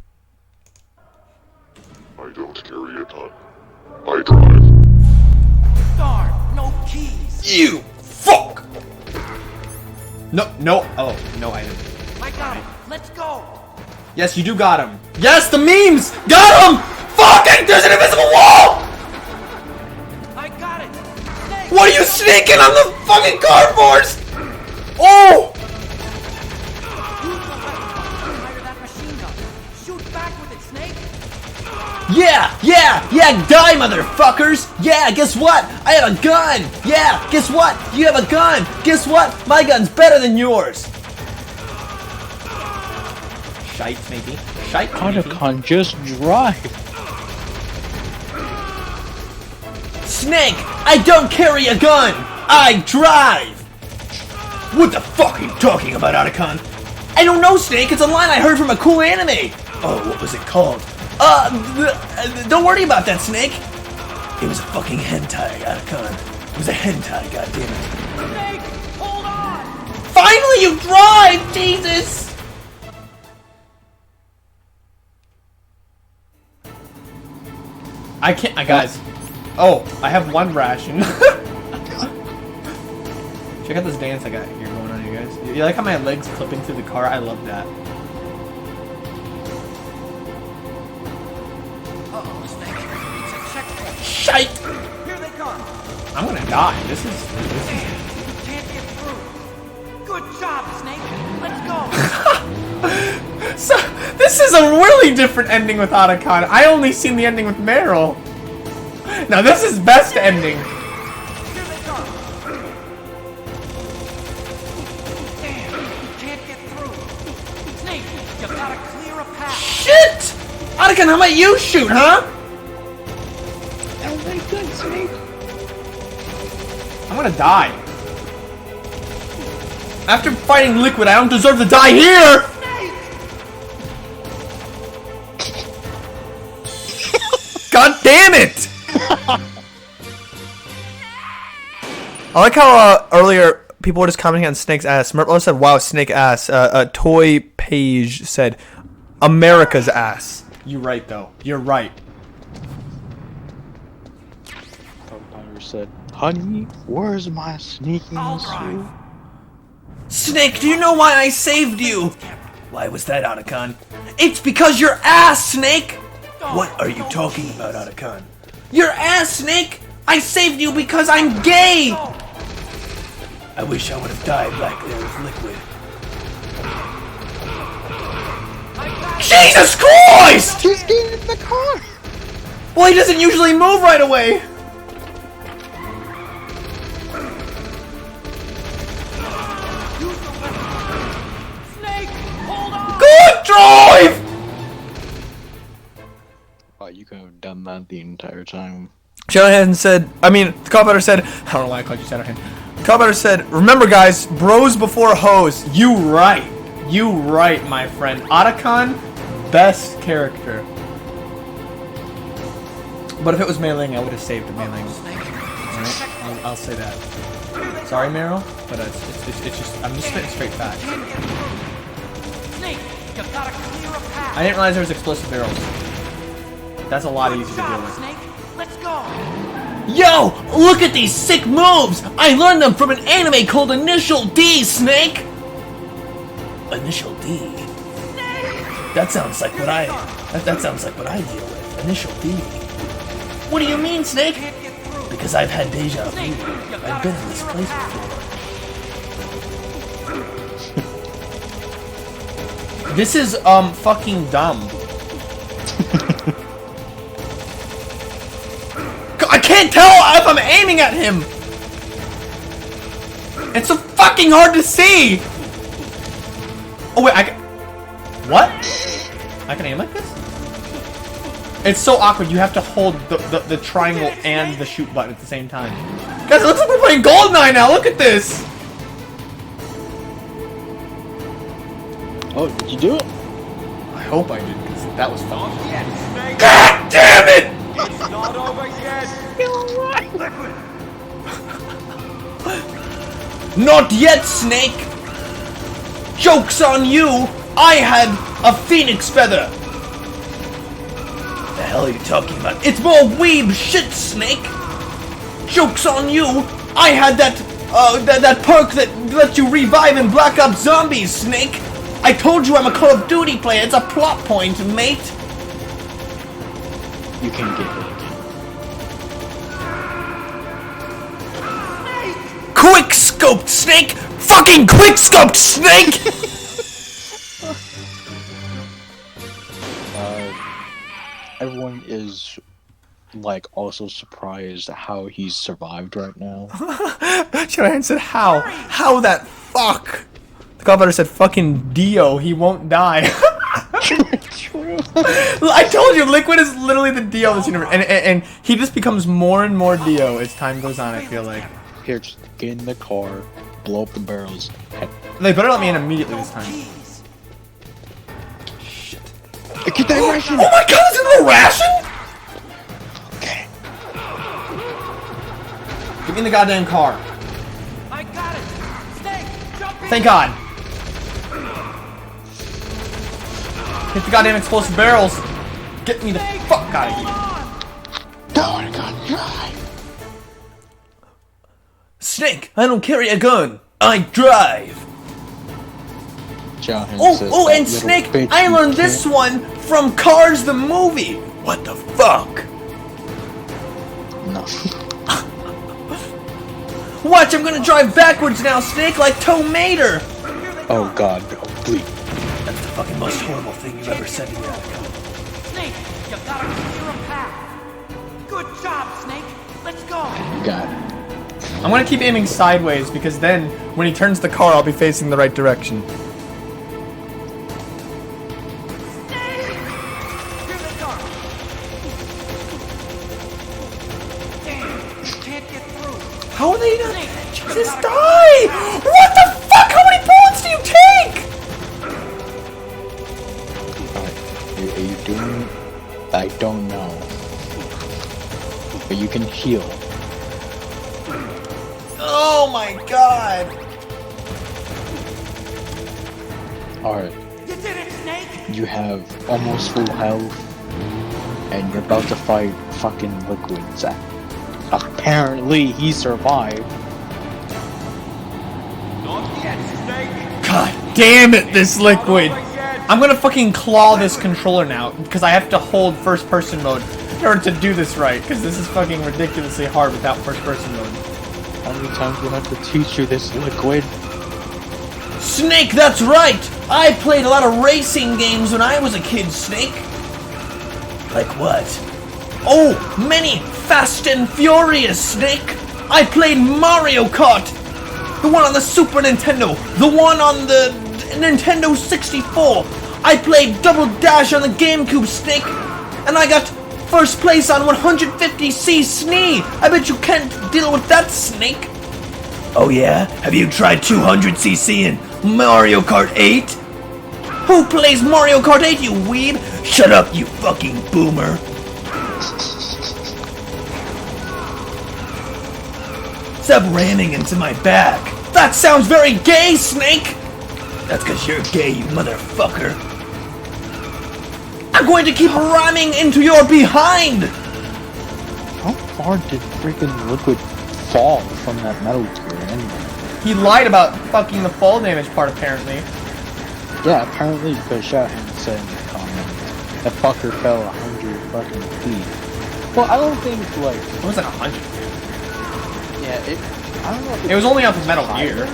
I don't carry a gun. I drive. Darn, no keys. You fuck! No, no. Oh, no item. I got him. Let's go. Yes, you do got him. Yes, the memes! Got him! Fucking, there's an invisible wall! I got it. Snake. What are you sneaking on the fucking cardboards? Oh! Fire that machine gun. Shoot back with it, Snake. Yeah, yeah, yeah, die, motherfuckers! Yeah, guess what? I have a gun! Yeah, guess what? You have a gun! Guess what? My gun's better than yours! Shite, maybe. Shite, maybe. Otacon, just drive. Snake, I don't carry a gun! I drive! What the fuck are you talking about, Otacon? I don't know, Snake, it's a line I heard from a cool anime! Oh, what was it called? Don't worry about that, Snake! It was a fucking hentai, Otacon. It was a hentai, goddammit. Snake, hold on. Finally you drive, Jesus! I can't, guys. Oh, I have one ration. Check out this dance I got here going on, you guys. You like how my legs clipping through the car? I love that. Uh-oh, Snake. It's a checkpoint. Shite! Here they come. I'm gonna die. This is... You can't get through. Good job, Snake. Let's go. So, this is a really different ending with Otacon. I only seen the ending with Meryl. Now this is best ending. Here they come. Damn, you can't get through. Snake, you gotta clear a path. Shit! Otacon, how about you shoot, huh? Oh my god, Snake. I'm gonna die. After fighting Liquid, I don't deserve to die here! God damn it! I like how earlier people were just commenting on Snake's ass. Murplo said, wow, Snake ass. Toy Page said, America's ass. You're right, though. You're right. Vampire said, honey, where's my sneaking suit? Snake, do you know why I saved you? Why was that, Otacon? It's because your ass, Snake! What are you talking about, Otacon? Your ass, Snake! I saved you because I'm gay! I wish I would have died back there with Liquid. Jesus Christ! Just get in the car! Well, he doesn't usually move right away. Snake, hold on. Good drive! Oh, you could have done that the entire time. Shadowhand said, the commenter said, I don't know why I called you Shadowhand. The commenter said, remember guys, bros before hoes. You right, my friend. Otacon, best character. But if it was Mei-Ling, I would have saved the Mei-Ling. Alright, I'll say that. Sorry, Meryl, but it's just, I'm just spitting straight facts. Snake, you gotta clear a path. I didn't realize there was explosive barrels. That's a lot easier to deal with. Snake, let's go. Yo! Look at these sick moves! I learned them from an anime called Initial D, Snake! Initial D? That sounds like what I... That sounds like what I deal with. Initial D. What do you mean, Snake? Because I've had deja vu. I've been in this place before. This is, fucking dumb. I can't tell if I'm aiming at him! It's so fucking hard to see! Oh wait, I can... What? I can aim like this? It's so awkward, you have to hold the triangle and the shoot button at the same time. Guys, it looks like we're playing GoldenEye now, look at this! Oh, did you do it? I hope I did, because that was fun. God damn it! It's not over yet. Not yet, Snake! Joke's on you! I had a phoenix feather! The hell are you talking about? It's more weeb shit, Snake! Joke's on you! I had that that perk that lets you revive in Black Ops Zombies, Snake. I told you I'm a Call of Duty player. It's a plot point, mate. You can't get it. Quick scoped, Snake. Fucking quick scoped, Snake. Everyone is like also surprised at how he's survived right now. Shanahan said, how? How that fuck? The commenter said, fucking Dio, he won't die. True. I told you, Liquid is literally the Dio of this universe. And he just becomes more and more Dio as time goes on, I feel like. Here, just get in the car, blow up the barrels. They better let me in immediately this time. Shit. Get that ration! Oh my god, is it a ration? Okay. Get me in the goddamn car. I got it! Snake, jump in! Thank God. Hit the goddamn explosive barrels. Get me the fuck out of here. Oh my god, drive! Snake, I don't carry a gun. I drive. Oh, and Snake, I learned this one from Cars the movie. What the fuck? No. Watch, I'm gonna drive backwards now, Snake, like Tomater. Oh god, no, please. That's the fucking most horrible thing you've ever said to me. Snake, you gotta clear a path. Good job, Snake. Let's go. Got it. I'm gonna keep aiming sideways because then when he turns the car, I'll be facing the right direction. How are they not? Jesus, die! What the fuck? How many bullets do you take? Alright, are you doing it? I don't know. But you can heal. Oh my god. Alright. You did it, Snake! You have almost full health. And you're about to fight fucking Liquids. Apparently, he survived. God damn it, this Liquid! I'm gonna fucking claw this controller now because I have to hold first person mode in order to do this right because this is fucking ridiculously hard without first person mode. How many times do I have to teach you this, Liquid? Snake, that's right! I played a lot of racing games when I was a kid, Snake. Like what? Oh, many Fast and Furious, Snake! I played Mario Kart! The one on the Super Nintendo! The one on the Nintendo 64! I played Double Dash on the GameCube, Snake! And I got first place on 150c SNEE! I bet you can't deal with that, Snake! Oh yeah? Have you tried 200cc in Mario Kart 8? Who plays Mario Kart 8, you weeb? Shut up, you fucking boomer! Stop ramming into my back! That sounds very gay, Snake! That's cause you're gay, you motherfucker! I'm going to keep ramming into your behind! How far did freaking Liquid fall from that Metal Gear anyway? He lied about fucking the fall damage part apparently. Yeah, apparently because Shanahan said in the comments that fucker fell 100 fucking feet. Well, I don't think like It was like 100. yeah, I don't know. If It was only off of Metal Gear.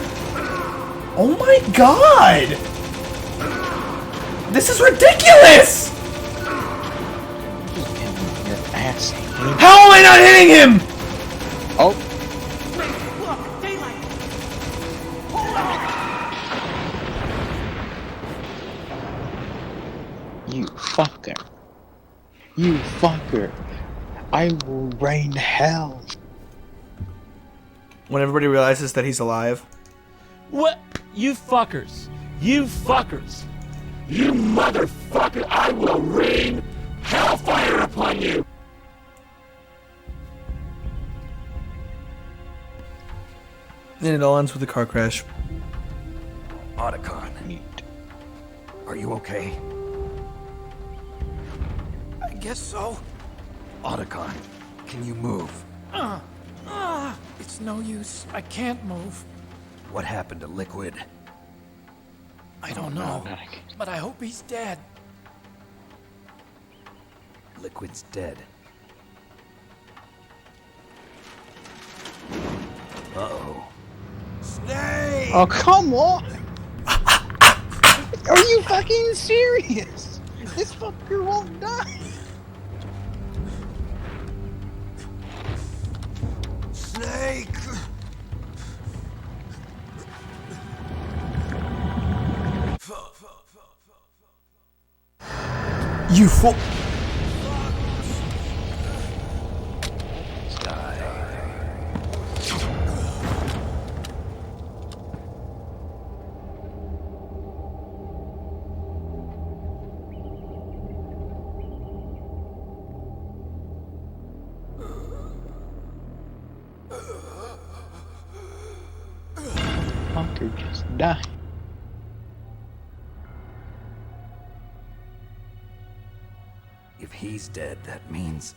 Oh my god! This is ridiculous! Just getting your ass handed. How am I not hitting him? Oh, Look, daylight! you fucker! You fucker! I will rain hell. When everybody realizes that he's alive. What? You fuckers. You fuckers. You motherfucker, I will rain hellfire upon you. And it all ends with a car crash. Otacon, Neat. are you okay? I guess so. Otacon, can you move? It's no use. I can't move. What happened to Liquid? I don't know, but I hope he's dead. Liquid's dead. Uh-oh. Snake! Oh, come on! Are you fucking serious? This fucker won't die. Snake! You fool! Fucker just died. If he's dead, that means...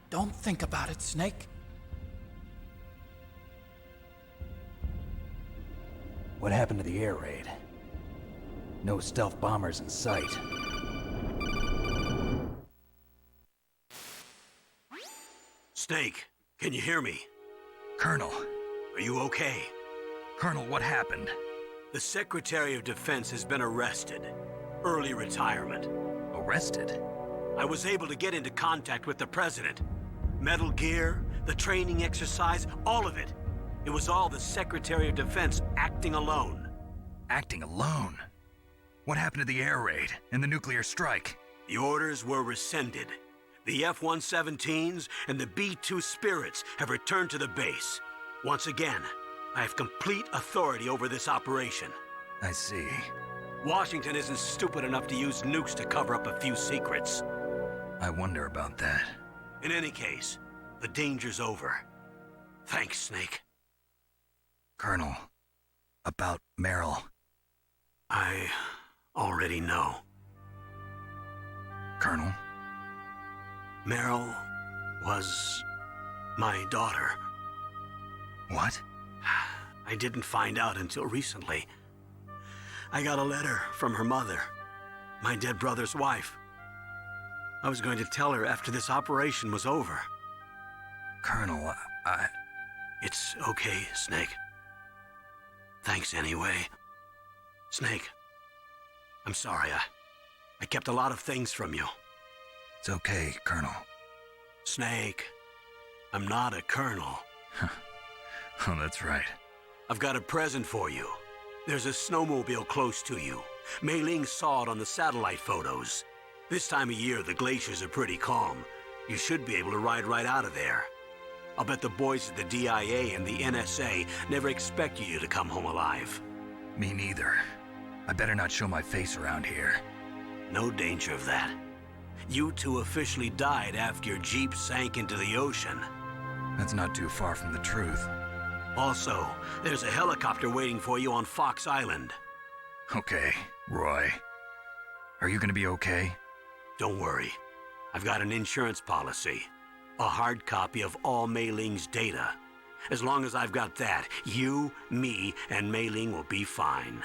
Don't think about it, Snake. What happened to the air raid? No stealth bombers in sight. Snake, can you hear me? Colonel. Are you okay? Colonel, what happened? The Secretary of Defense has been arrested. Early retirement. Arrested? I was able to get into contact with the President. Metal Gear, the training exercise, all of it. It was all the Secretary of Defense acting alone. Acting alone? What happened to the air raid and the nuclear strike? The orders were rescinded. The F-117s and the B-2 Spirits have returned to the base. Once again, I have complete authority over this operation. I see. Washington isn't stupid enough to use nukes to cover up a few secrets. I wonder about that. In any case, the danger's over. Thanks, Snake. Colonel, about Meryl. I already know. Colonel? Meryl was my daughter. What? I didn't find out until recently. I got a letter from her mother, my dead brother's wife. I was going to tell her after this operation was over. Colonel, It's okay, Snake. Thanks anyway. Snake, I'm sorry. I kept a lot of things from you. It's okay, Colonel. Snake, I'm not a colonel. Oh, that's right. I've got a present for you. There's a snowmobile close to you. Mei Ling saw it on the satellite photos. This time of year, the glaciers are pretty calm. You should be able to ride right out of there. I'll bet the boys at the DIA and the NSA never expect you to come home alive. Me neither. I better not show my face around here. No danger of that. You two officially died after your Jeep sank into the ocean. That's not too far from the truth. Also, there's a helicopter waiting for you on Fox Island. Okay, Roy. Are you gonna be okay? Don't worry. I've got an insurance policy. A hard copy of all Mei Ling's data. As long as I've got that, you, me, and Mei Ling will be fine.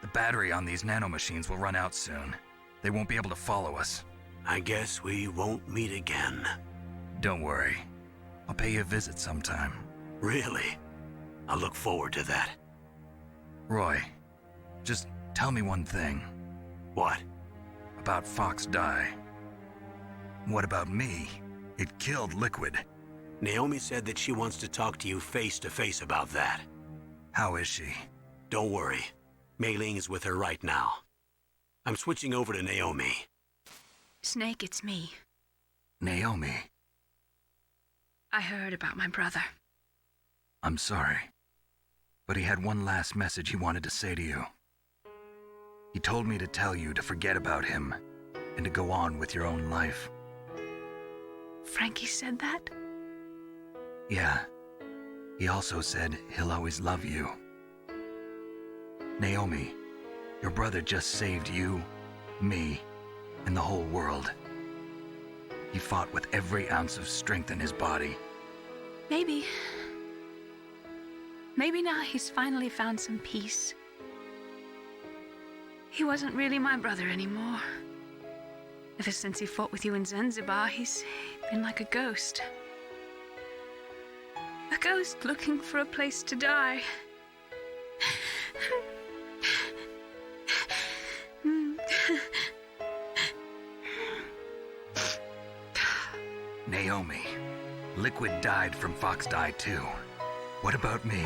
The battery on these nanomachines will run out soon. They won't be able to follow us. I guess we won't meet again. Don't worry. I'll pay you a visit sometime. Really? I look forward to that. Roy, just tell me one thing. What? About Fox Die. What about me? It killed Liquid. Naomi said that she wants to talk to you face to face about that. How is she? Don't worry. Mei Ling is with her right now. I'm switching over to Naomi. Snake, it's me. Naomi. I heard about my brother. I'm sorry. But he had one last message he wanted to say to you. He told me to tell you to forget about him and to go on with your own life. Frankie said that? Yeah. He also said he'll always love you. Naomi, your brother just saved you, me, and the whole world. He fought with every ounce of strength in his body, Maybe. Maybe now he's finally found some peace. He wasn't really my brother anymore. Ever since he fought with you in Zanzibar, he's been like a ghost. A ghost looking for a place to die. Naomi, Liquid died from Fox died too. What about me?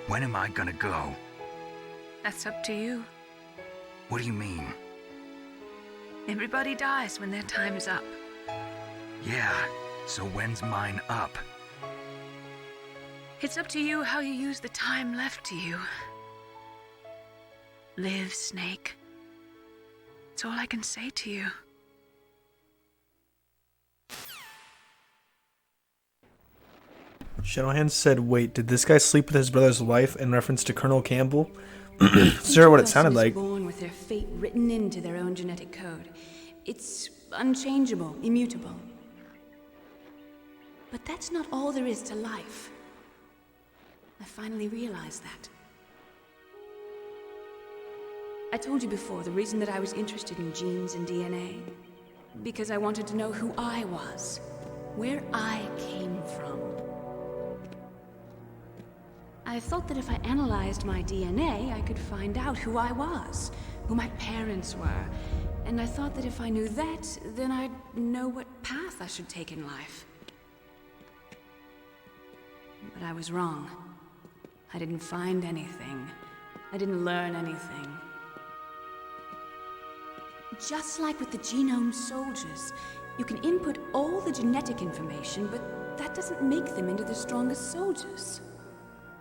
When am I gonna go? That's up to you. What do you mean? Everybody dies when their time is up. Yeah, so when's mine up? It's up to you how you use the time left to you. Live, Snake. That's all I can say to you. Shadowhand said, wait, did this guy sleep with his brother's wife in reference to Colonel Campbell? Sure, what it sounded like. Born with their fate written into their own genetic code. It's unchangeable, immutable. But that's not all there is to life. I finally realized that. I told you before the reason that I was interested in genes and DNA. Because I wanted to know who I was, where I came from. I thought that if I analyzed my DNA, I could find out who I was, who my parents were. And I thought that if I knew that, then I'd know what path I should take in life. But I was wrong. I didn't find anything. I didn't learn anything. Just like with the genome soldiers, you can input all the genetic information, but that doesn't make them into the strongest soldiers.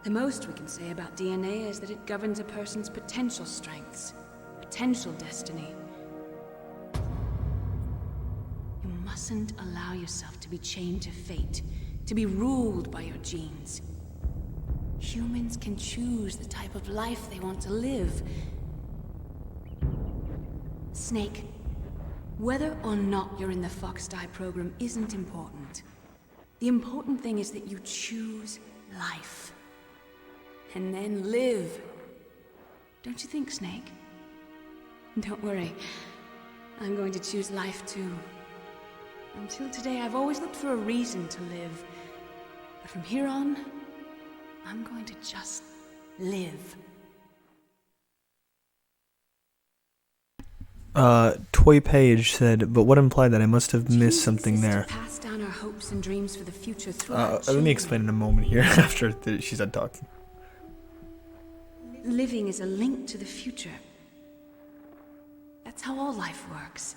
The most we can say about DNA is that it governs a person's potential strengths, potential destiny. You mustn't allow yourself to be chained to fate, to be ruled by your genes. Humans can choose the type of life they want to live. Snake, whether or not you're in the Fox Die program isn't important. The important thing is that you choose life. And then live. Don't you think, Snake? Don't worry. I'm going to choose life too. Until today, I've always looked for a reason to live. But from here on, I'm going to just live. Toy Page said, but what implied that I must have missed something there? Pass down our hopes and dreams for the future through Let me explain in a moment here after she's done talking. Living is a link to the future. That's how all life works.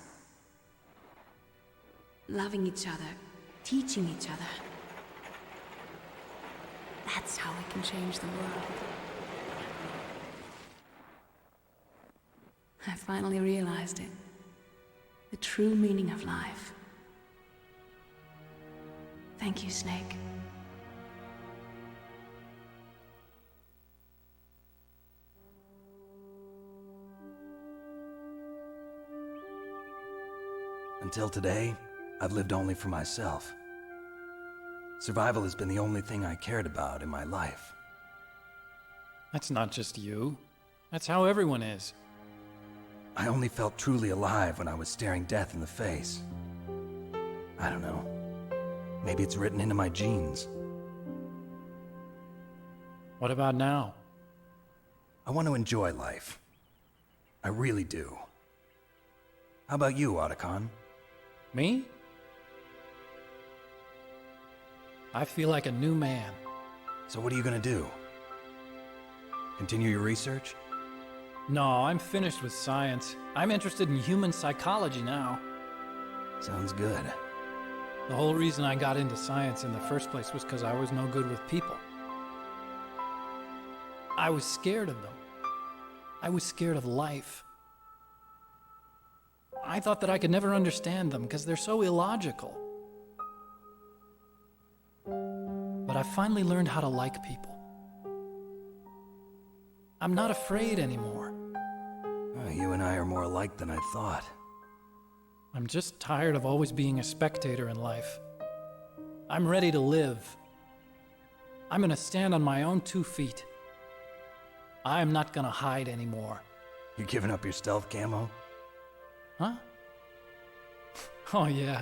Loving each other, teaching each other. That's how we can change the world. I finally realized it. The true meaning of life. Thank you, Snake. Until today, I've lived only for myself. Survival has been the only thing I cared about in my life. That's not just you. That's how everyone is. I only felt truly alive when I was staring death in the face. I don't know. Maybe it's written into my genes. What about now? I want to enjoy life. I really do. How about you, Otacon? Me? I feel like a new man. So what are you gonna do? Continue your research? No, I'm finished with science. I'm interested in human psychology now. Sounds good. The whole reason I got into science in the first place was because I was no good with people. I was scared of them. I was scared of life. I thought that I could never understand them because they're so illogical. But I finally learned how to like people. I'm not afraid anymore. You and I are more alike than I thought. I'm just tired of always being a spectator in life. I'm ready to live. I'm gonna stand on my own 2 feet. I'm not gonna hide anymore. You giving up your stealth camo? Huh? Oh, yeah.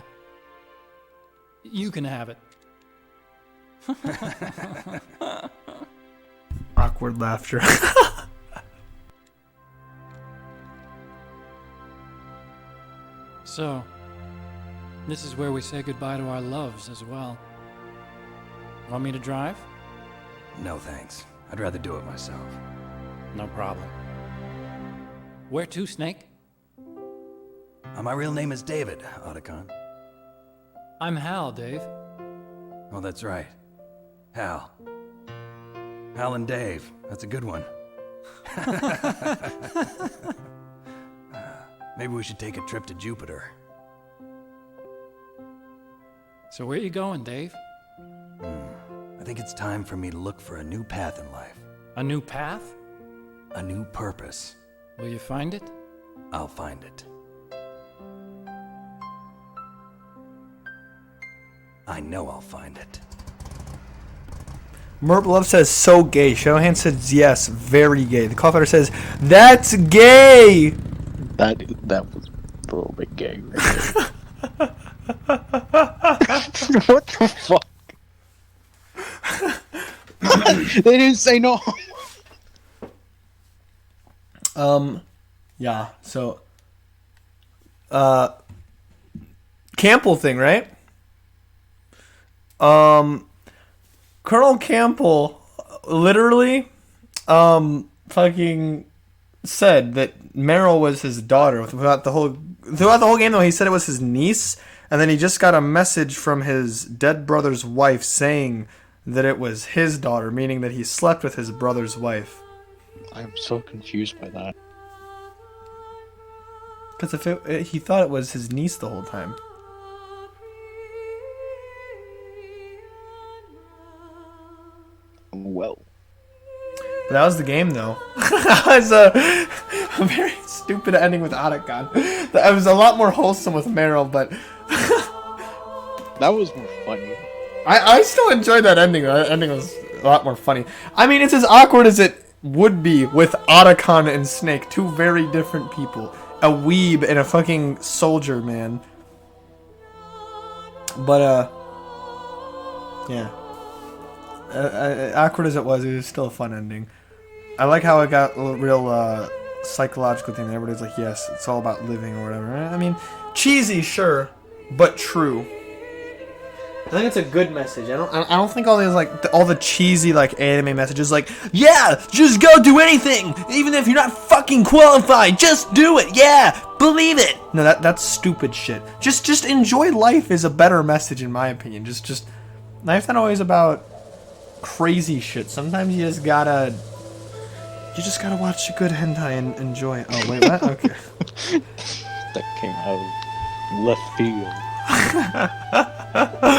You can have it. Awkward laughter. So, this is where we say goodbye to our loves as well. Want me to drive? No thanks. I'd rather do it myself. No problem. Where to, Snake? My real name is David, Otacon. I'm Hal, Dave. Oh, that's right. Hal. Hal and Dave. That's a good one. Maybe we should take a trip to Jupiter. So where you going, Dave? I think it's time for me to look for a new path in life. A new path? A new purpose. Will you find it? I'll find it. I know I'll find it. Merp Love says, so gay. Shadowhand says, yes, very gay. The Call Fighter says, that's gay! That was a little bit gay. Right there. What the fuck? They didn't say no. Yeah, so, Campbell thing, right? Colonel Campbell literally, fucking said that Meryl was his daughter throughout the whole game. Though he said it was his niece, and then he just got a message from his dead brother's wife saying that it was his daughter, meaning that he slept with his brother's wife. I'm so confused by that. Because he thought it was his niece the whole time. Well. But that was the game, though. That was a very stupid ending with Otacon. It was a lot more wholesome with Meryl, but that was more funny. I still enjoyed that ending. That ending was a lot more funny. I mean, it's as awkward as it would be with Otacon and Snake, two very different people. A weeb and a fucking soldier, man. But, yeah. Awkward as it was still a fun ending. I like how it got a real psychological thing. Everybody's like, yes, it's all about living or whatever. I mean, cheesy, sure, but true. I think it's a good message. I don't think all these all the cheesy anime messages yeah, just go do anything, even if you're not fucking qualified. Just do it. Yeah, believe it. No, that's stupid shit. Just enjoy life is a better message in my opinion. Just life's not always about crazy shit. Sometimes you just gotta watch a good hentai and enjoy it. Oh wait, what? Okay. That came out of left field.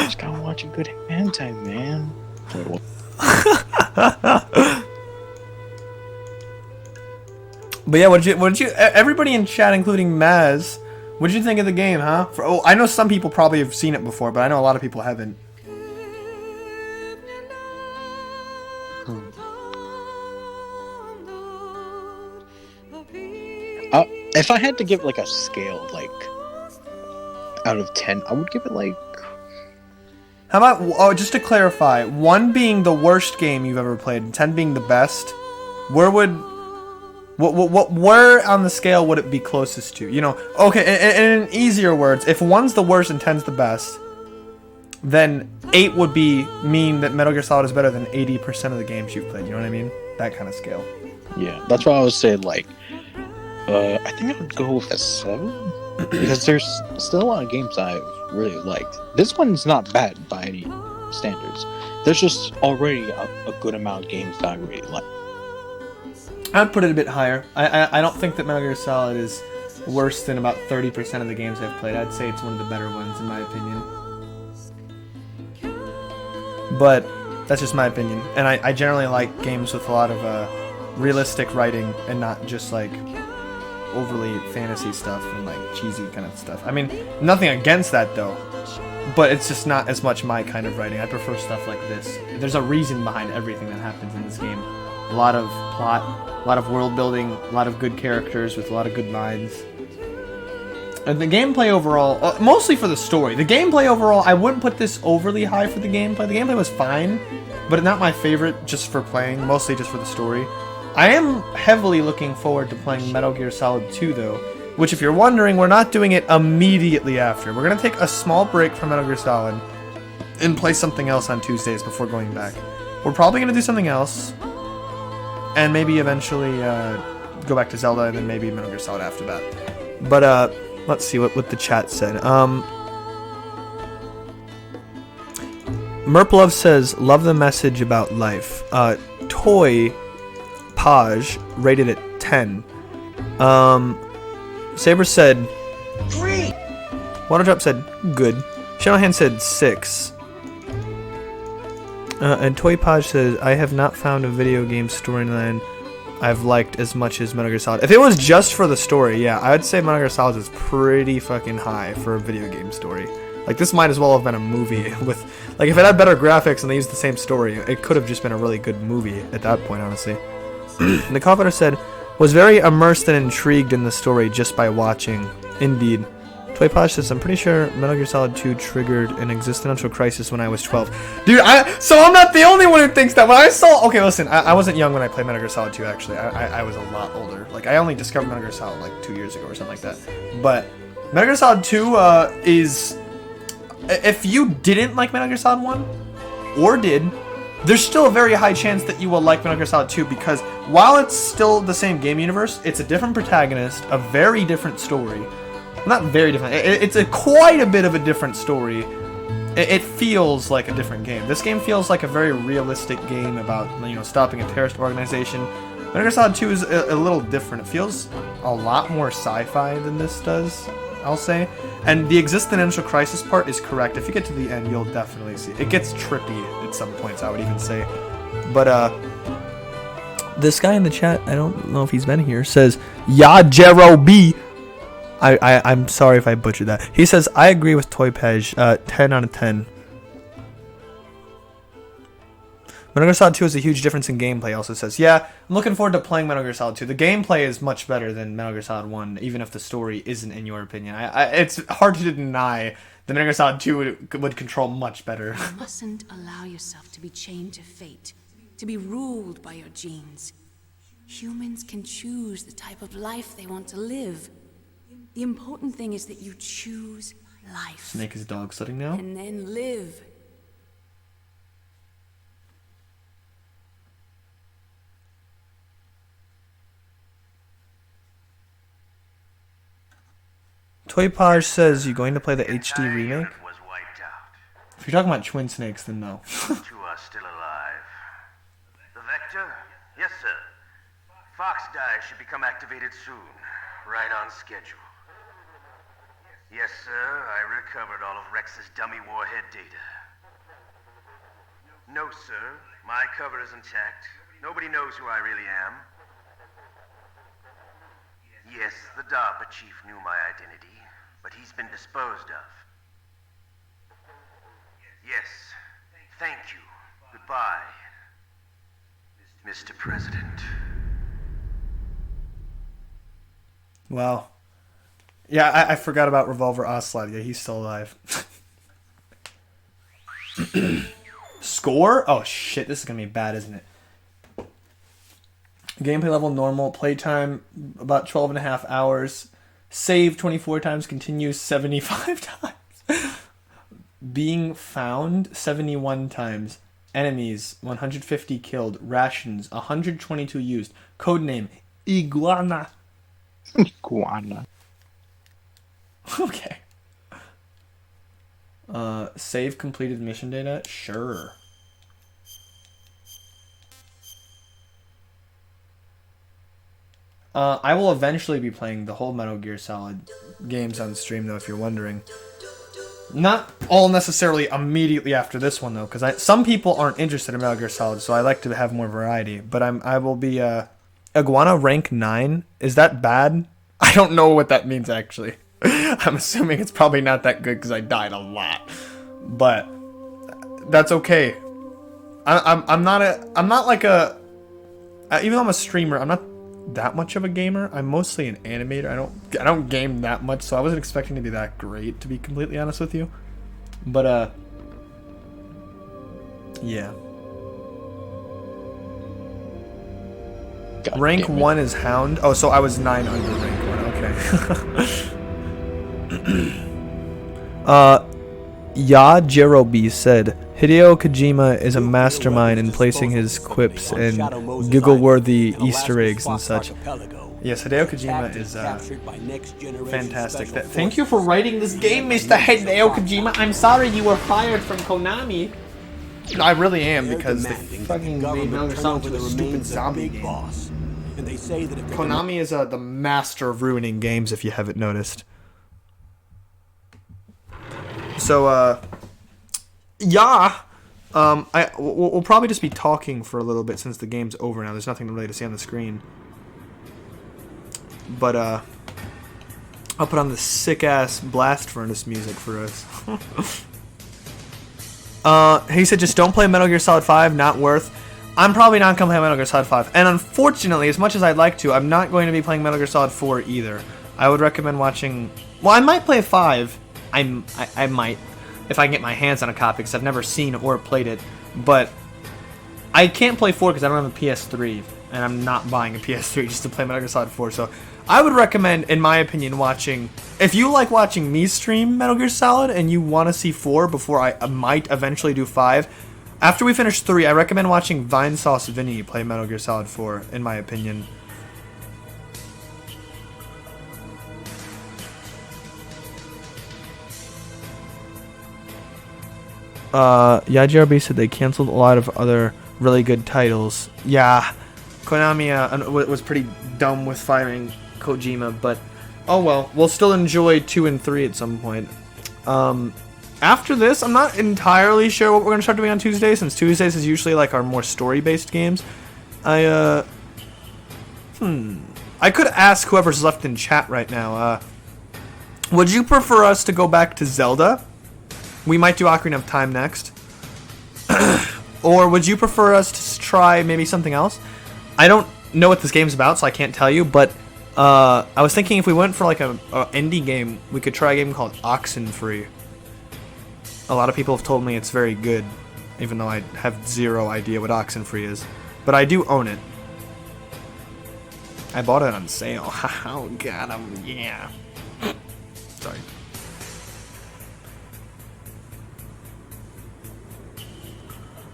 Just gotta watch a good hentai, man. But yeah, what did you? Everybody in chat, including Maz, what did you think of the game, huh? I know some people probably have seen it before, but I know a lot of people haven't. If I had to give a scale, out of 10, I would give it How about, just to clarify, 1 being the worst game you've ever played, and 10 being the best, where on the scale would it be closest to? You know, okay, in easier words, if 1's the worst and 10's the best, then 8 would mean that Metal Gear Solid is better than 80% of the games you've played, you know what I mean? That kind of scale. Yeah, that's why I was saying, I think I would go with a 7. Because there's still a lot of games I've really liked. This one's not bad by any standards. There's just already a good amount of games that I really like. I'd put it a bit higher. I don't think that Metal Gear Solid is worse than about 30% of the games I've played. I'd say it's one of the better ones in my opinion. But that's just my opinion. And I generally like games with a lot of realistic writing and not just overly fantasy stuff and like cheesy kind of stuff. I mean, nothing against that though, but it's just not as much my kind of writing. I prefer stuff like this. There's a reason behind everything that happens in this game. A lot of plot, a lot of world building, a lot of good characters with a lot of good lines. And the gameplay overall, mostly for the story. The gameplay overall, I wouldn't put this overly high for the gameplay. The gameplay was fine, but not my favorite just for playing, mostly just for the story. I am heavily looking forward to playing Metal Gear Solid 2 though, which if you're wondering, we're not doing it immediately after. We're going to take a small break from Metal Gear Solid and play something else on Tuesdays before going back. We're probably going to do something else, and maybe eventually go back to Zelda, and then maybe Metal Gear Solid after that. But let's see what the chat said. Merplove says, love the message about life. Toy Paj rated it 10. Saber said 3. Waterdrop said good. Shadowhand said 6. And Toy Paj says, I have not found a video game storyline I've liked as much as Metal Gear Solid. If it was just for the story, yeah, I would say Metal Gear Solid is pretty fucking high for a video game story. Like, this might as well have been a movie with, like, if it had better graphics and they used the same story, it could have just been a really good movie at that point, honestly. The commenter said, was very immersed and intrigued in the story just by watching. Indeed. Toy Posh says, I'm pretty sure Metal Gear Solid 2 triggered an existential crisis when I was 12. Dude, so I'm not the only one who thinks that. When I saw, okay, listen, I wasn't young when I played Metal Gear Solid 2, actually. I was a lot older. Like, I only discovered Metal Gear Solid, like, 2 years ago or something like that. But Metal Gear Solid 2 is... If you didn't like Metal Gear Solid 1, or did, there's still a very high chance that you will like Metal Gear Solid 2, because while it's still the same game universe, it's a different protagonist, a very different story. Not very different. It's quite a bit of a different story. It feels like a different game. This game feels like a very realistic game about, you know, stopping a terrorist organization. Metal Gear Solid 2 is a little different. It feels a lot more sci-fi than this does, I'll say. And the existential crisis part is correct. If you get to the end, you'll definitely see. It gets trippy at some points, I would even say. But, this guy in the chat, I don't know if he's been here, says, Ya Jero B. I'm sorry if I butchered that. He says, I agree with Toy Pej, 10 out of 10. Metal Gear Solid 2 is a huge difference in gameplay, also says. Yeah, I'm looking forward to playing Metal Gear Solid 2. The gameplay is much better than Metal Gear Solid 1, even if the story isn't, in your opinion. It's hard to deny that Metal Gear Solid 2 would control much better. You mustn't allow yourself to be chained to fate, to be ruled by your genes. Humans can choose the type of life they want to live. The important thing is that you choose life. Snake is dog sitting now? And then live. Toy Paj says, you going to play the HD remake? If you're talking about Twin Snakes, then no. Two are still alive. The Vector? Yes, sir. Fox Die should become activated soon. Right on schedule. Yes, sir. I recovered all of Rex's dummy warhead data. No, sir. My cover is intact. Nobody knows who I really am. Yes, the DARPA chief knew my identity, but he's been disposed of. Yes. Thank you. Goodbye, Mr. President. Wow. Yeah, I forgot about Revolver Ocelot. Yeah, he's still alive. Score? Oh shit, this is gonna be bad, isn't it? Gameplay level normal, playtime about 12.5 hours, save 24 times, continue 75 times, being found 71 times, enemies 150 killed, rations 122 used, codename Iguana. Iguana. Okay. Save completed mission data? Sure. I will eventually be playing the whole Metal Gear Solid games on stream, though, if you're wondering. Not all necessarily immediately after this one, though, because some people aren't interested in Metal Gear Solid, so I like to have more variety. But I will be Iguana rank 9. Is that bad? I don't know what that means actually. I'm assuming it's probably not that good because I died a lot, but that's okay. I'm not like a even though I'm a streamer, I'm not that much of a gamer. I'm mostly an animator. I don't game that much, so I wasn't expecting to be that great, to be completely honest with you. But yeah. God Rank damn it. 1 is Hound. Oh, so I was 9 under rank 1. Okay. Yajirobe said, Hideo Kojima is a mastermind in placing his quips and giggle-worthy Easter eggs and such. Yes, Hideo Kojima is fantastic. Thank you for writing this game, Mr. Hideo Kojima. I'm sorry you were fired from Konami. I really am, because they fucking made another song to the stupid zombie game. And they say that if Konami is the master of ruining games, if you haven't noticed. So, yeah, we'll probably just be talking for a little bit since the game's over now. There's nothing really to see on the screen. But, I'll put on the sick-ass blast furnace music for us. He said just don't play Metal Gear Solid 5, not worth. I'm probably not going to play Metal Gear Solid 5. And unfortunately, as much as I'd like to, I'm not going to be playing Metal Gear Solid 4 either. I would recommend watching... Well, I might play 5. I might, if I can get my hands on a copy, because I've never seen or played it. But I can't play 4 because I don't have a PS3, and I'm not buying a PS3 just to play Metal Gear Solid 4. So I would recommend, in my opinion, watching... If you like watching me stream Metal Gear Solid and you want to see 4 before I might eventually do 5, after we finish 3, I recommend watching Vinesauce Vinny play Metal Gear Solid 4, in my opinion. YGRB said they canceled a lot of other really good titles. Yeah, Konami was pretty dumb with firing Kojima, but oh well, we'll still enjoy 2 and 3 at some point. After this, I'm not entirely sure what we're going to start doing on Tuesday, since Tuesdays is usually like our more story-based games. I could ask whoever's left in chat right now, would you prefer us to go back to Zelda? We might do Ocarina of Time next. Or would you prefer us to try maybe something else? I don't know what this game's about, so I can't tell you, but I was thinking if we went for like a indie game, we could try a game called Oxenfree. A lot of people have told me it's very good, even though I have zero idea what Oxenfree is. But I do own it. I bought it on sale. Oh god, yeah. Sorry.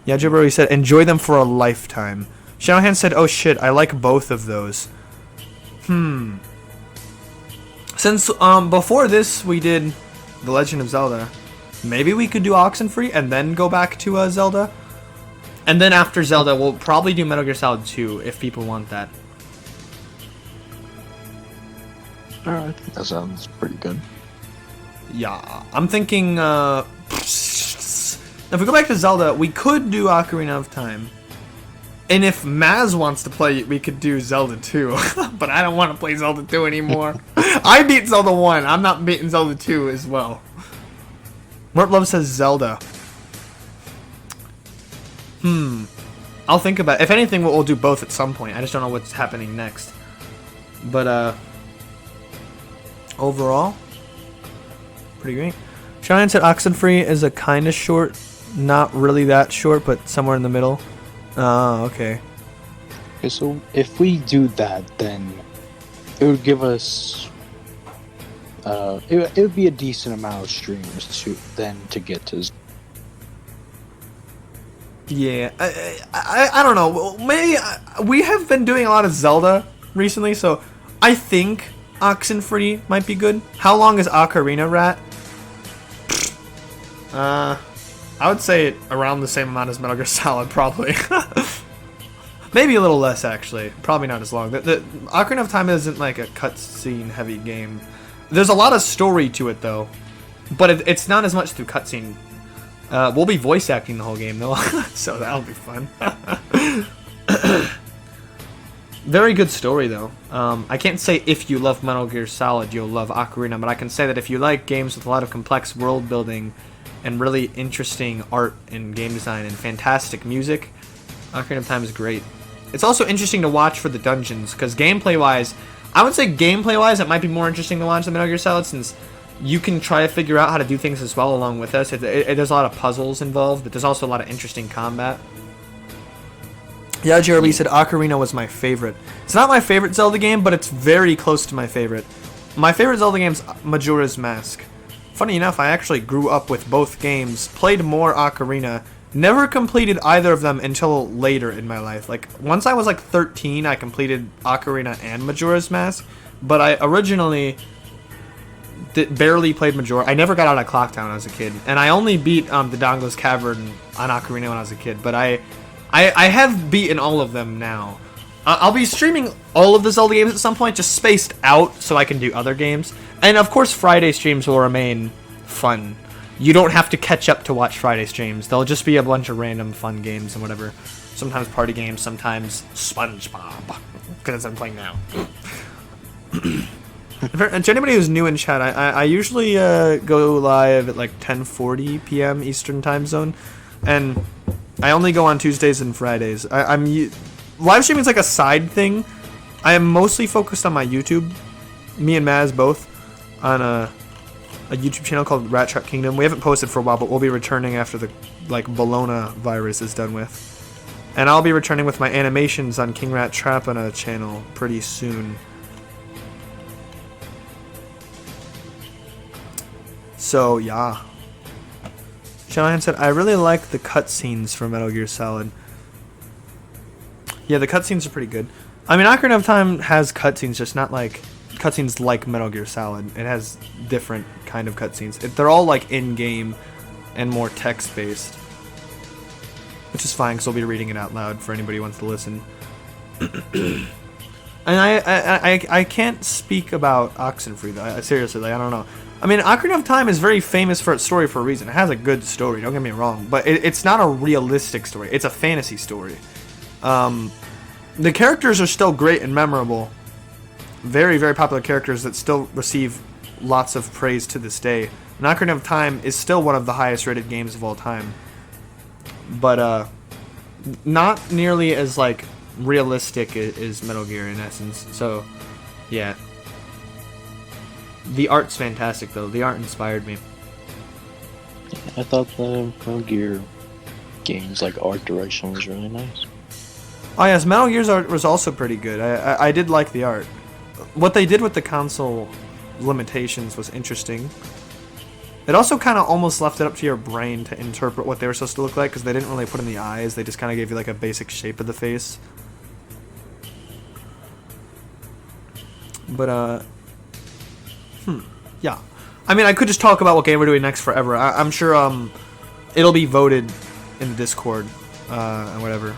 Yeah, Jibber, said, enjoy them for a lifetime. Shadowhand said, oh shit, I like both of those. Since, before this, we did The Legend of Zelda. Maybe we could do Oxenfree and then go back to, Zelda. And then after Zelda, we'll probably do Metal Gear Solid 2, if people want that. Alright, that sounds pretty good. Yeah, I'm thinking, if we go back to Zelda, we could do Ocarina of Time. And if Maz wants to play, we could do Zelda 2. But I don't want to play Zelda 2 anymore. I beat Zelda 1. I'm not beating Zelda 2 as well. Mort Love says Zelda. I'll think about it. If anything, we'll do both at some point. I just don't know what's happening next. But, overall, pretty great. Cheyenne said Oxenfree is a kind of short, not really that short, but somewhere in the middle. Oh, okay. Okay, so if we do that, then it would give us... it would be a decent amount of streams to get to. Yeah, I don't know. Maybe we have been doing a lot of Zelda recently, so I think Oxenfree might be good. How long is Ocarina, Rat? I would say around the same amount as Metal Gear Solid, probably. Maybe a little less, actually. Probably not as long. The Ocarina of Time isn't like a cutscene heavy game. There's a lot of story to it, though. But it's not as much through cutscene. We'll be voice acting the whole game, though. So that'll be fun. Very good story, though. I can't say if you love Metal Gear Solid, you'll love Ocarina, but I can say that if you like games with a lot of complex world building and really interesting art and game design and fantastic music, Ocarina of Time is great. It's also interesting to watch for the dungeons, because gameplay-wise, I would say gameplay-wise, it might be more interesting to watch than Metal Gear Solid, since you can try to figure out how to do things as well along with us. There's a lot of puzzles involved, but there's also a lot of interesting combat. Yeah, Jeremy said Ocarina was my favorite. It's not my favorite Zelda game, but it's very close to my favorite. My favorite Zelda game is Majora's Mask. Funny enough, I actually grew up with both games, played more Ocarina, never completed either of them until later in my life. Like, once I was like 13, I completed Ocarina and Majora's Mask, but I originally barely played Majora. I never got out of Clock Town when I was a kid, and I only beat the Dangle's Cavern on Ocarina when I was a kid, but I have beaten all of them now. I'll be streaming all of the Zelda games at some point, just spaced out so I can do other games. And of course, Friday streams will remain fun. You don't have to catch up to watch Friday streams. They'll just be a bunch of random fun games and whatever. Sometimes party games, sometimes SpongeBob. Because I'm playing now. To anybody who's new in chat, I usually go live at like 10:40 p.m. Eastern Time Zone. And I only go on Tuesdays and Fridays. Live streaming is like a side thing. I am mostly focused on my YouTube. Me and Maz both on a YouTube channel called Rat Trap Kingdom. We haven't posted for a while, but we'll be returning after the Bologna virus is done with. And I'll be returning with my animations on King Rat Trapina channel pretty soon. So yeah. Shanahan said, I really like the cutscenes for Metal Gear Solid. Yeah, the cutscenes are pretty good. I mean, Ocarina of Time has cutscenes, just not like cutscenes like Metal Gear Solid. It has different kind of cutscenes. They're all like in-game and more text-based. Which is fine, because I'll be reading it out loud for anybody who wants to listen. And I can't speak about Oxenfree, though. Seriously, I don't know. I mean, Ocarina of Time is very famous for its story for a reason. It has a good story, don't get me wrong. But it's not a realistic story. It's a fantasy story. The characters are still great and memorable. Very, very popular characters that still receive lots of praise to this day. And Ocarina of Time is still one of the highest rated games of all time. But, not nearly as, like, realistic as Metal Gear in essence. So, yeah. The art's fantastic, though. The art inspired me. I thought the Metal Gear games, like, art direction was really nice. Oh, yes, Metal Gear's art was also pretty good. I did like the art. What they did with the console limitations was interesting. It also kind of almost left it up to your brain to interpret what they were supposed to look like, because they didn't really put in the eyes. They just kind of gave you, like, a basic shape of the face. But, yeah. I mean, I could just talk about what game we're doing next forever. I'm sure, it'll be voted in the Discord, and whatever.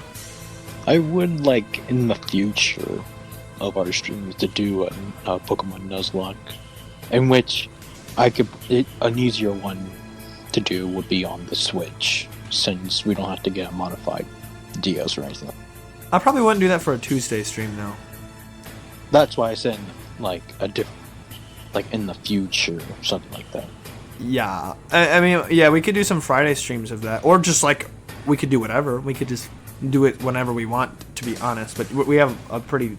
I would like in the future of our streams to do a Pokemon Nuzlocke, in which an easier one to do would be on the Switch, since we don't have to get a modified DS or anything. I probably wouldn't do that for a Tuesday stream, though. That's why I said like a different, like in the future or something like that. Yeah, I mean, yeah, we could do some Friday streams of that, or just like we could do whatever. We could just do it whenever we want, to be honest. But we have a pretty,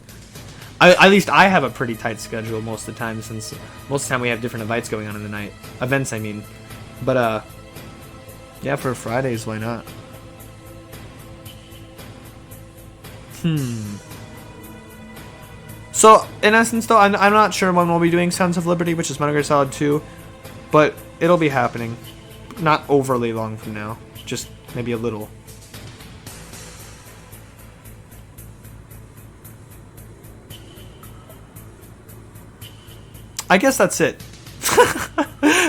at least I have a pretty tight schedule most of the time, since most of the time we have different events going on in the night. Events, I mean. But yeah, for Fridays, why not? So, in essence, though, I'm not sure when we'll be doing Sons of Liberty, which is Metal Gear Solid 2, but it'll be happening. Not overly long from now, just maybe a little. I guess that's it.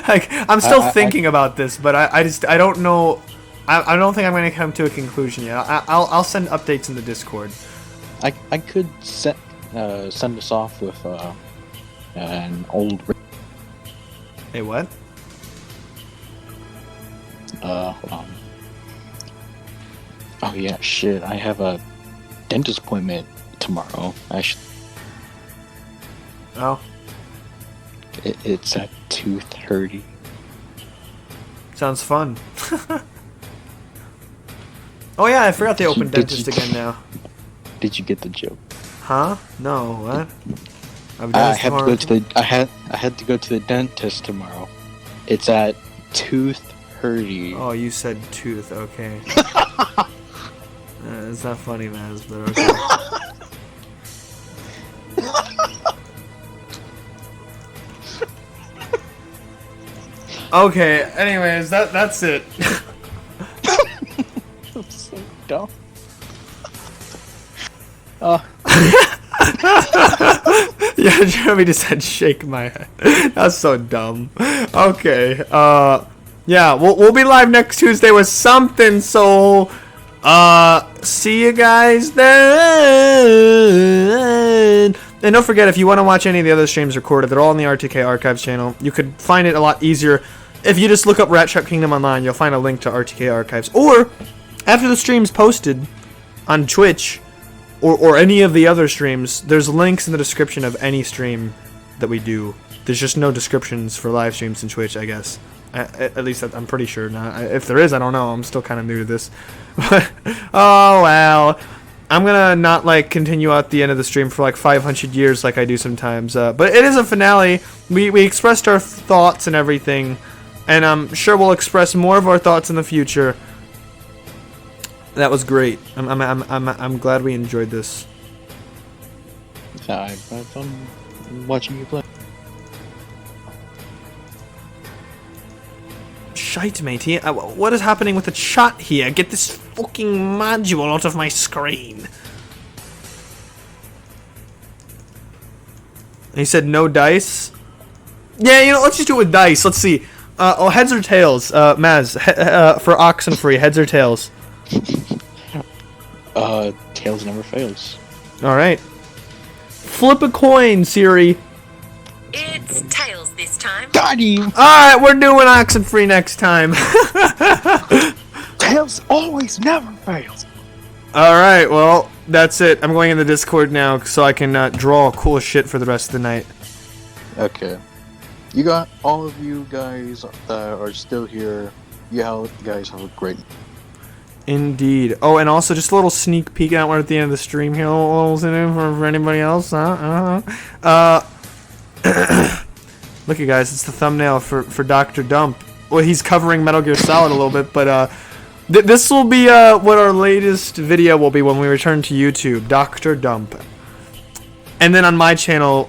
Like, I'm still thinking about this, but I don't know. I don't think I'm going to come to a conclusion yet. I'll send updates in the Discord. I could send us off with an old. Hey, what? Hold on. Oh yeah, shit! I have a dentist appointment tomorrow, actually. Oh. It's at 2:30. Sounds fun. Oh yeah, I forgot they opened dentist again now. Did you get the joke? Huh? No, what? I had to go to the I had to go to the dentist tomorrow. It's at 2:30. Oh, you said tooth, okay. It's not funny, Maz, but okay. Okay, anyways, that's it. That's so dumb. Oh. Yeah, Jeremy just said shake my head. That's so dumb. Okay, yeah, we'll be live next Tuesday with something, so see you guys then. And don't forget, if you want to watch any of the other streams recorded, they're all on the RTK Archives channel. You could find it a lot easier if you just look up Rat Trap Kingdom online. You'll find a link to RTK Archives, or after the stream's posted on Twitch or any of the other streams, there's links in the description of any stream that we do. There's just no descriptions for live streams in Twitch, I guess. At least I'm pretty sure. Now, if there is, I don't know. I'm still kind of new to this. Oh well, I'm gonna not like continue out the end of the stream for like 500 years like I do sometimes. But it is a finale. We expressed our thoughts and everything, and I'm sure we'll express more of our thoughts in the future. That was great. I'm glad we enjoyed this. I've fun watching you play. Shite, matey. What is happening with the chat here? Get this fucking module out of my screen. He said no dice. Yeah, you know, let's just do it with dice. Let's see. Heads or tails? Maz, for Oxenfree, heads or tails? Tails never fails. Alright. Flip a coin, Siri. It's tails this time. Got you! Alright, we're doing Oxenfree next time. Tails always never fails. Alright, well, that's it. I'm going in the Discord now so I can draw cool shit for the rest of the night. Okay. You got all of you guys that are still here. You guys have a great. Indeed. Oh, and also just a little sneak peek out at the end of the stream here. A little for anybody else. Look you guys, it's the thumbnail for Dr. Dump. Well, he's covering Metal Gear Solid a little bit, but this will be what our latest video will be when we return to YouTube, Dr. Dump. And then on my channel,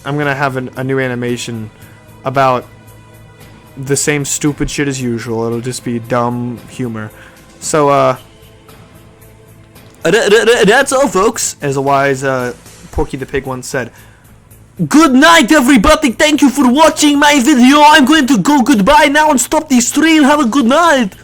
I'm gonna have a new animation about the same stupid shit as usual. It'll just be dumb humor. So, that's all, folks. As a wise Porky the Pig once said. Good night, everybody. Thank you for watching my video. I'm going to go goodbye now and stop the stream. Have a good night.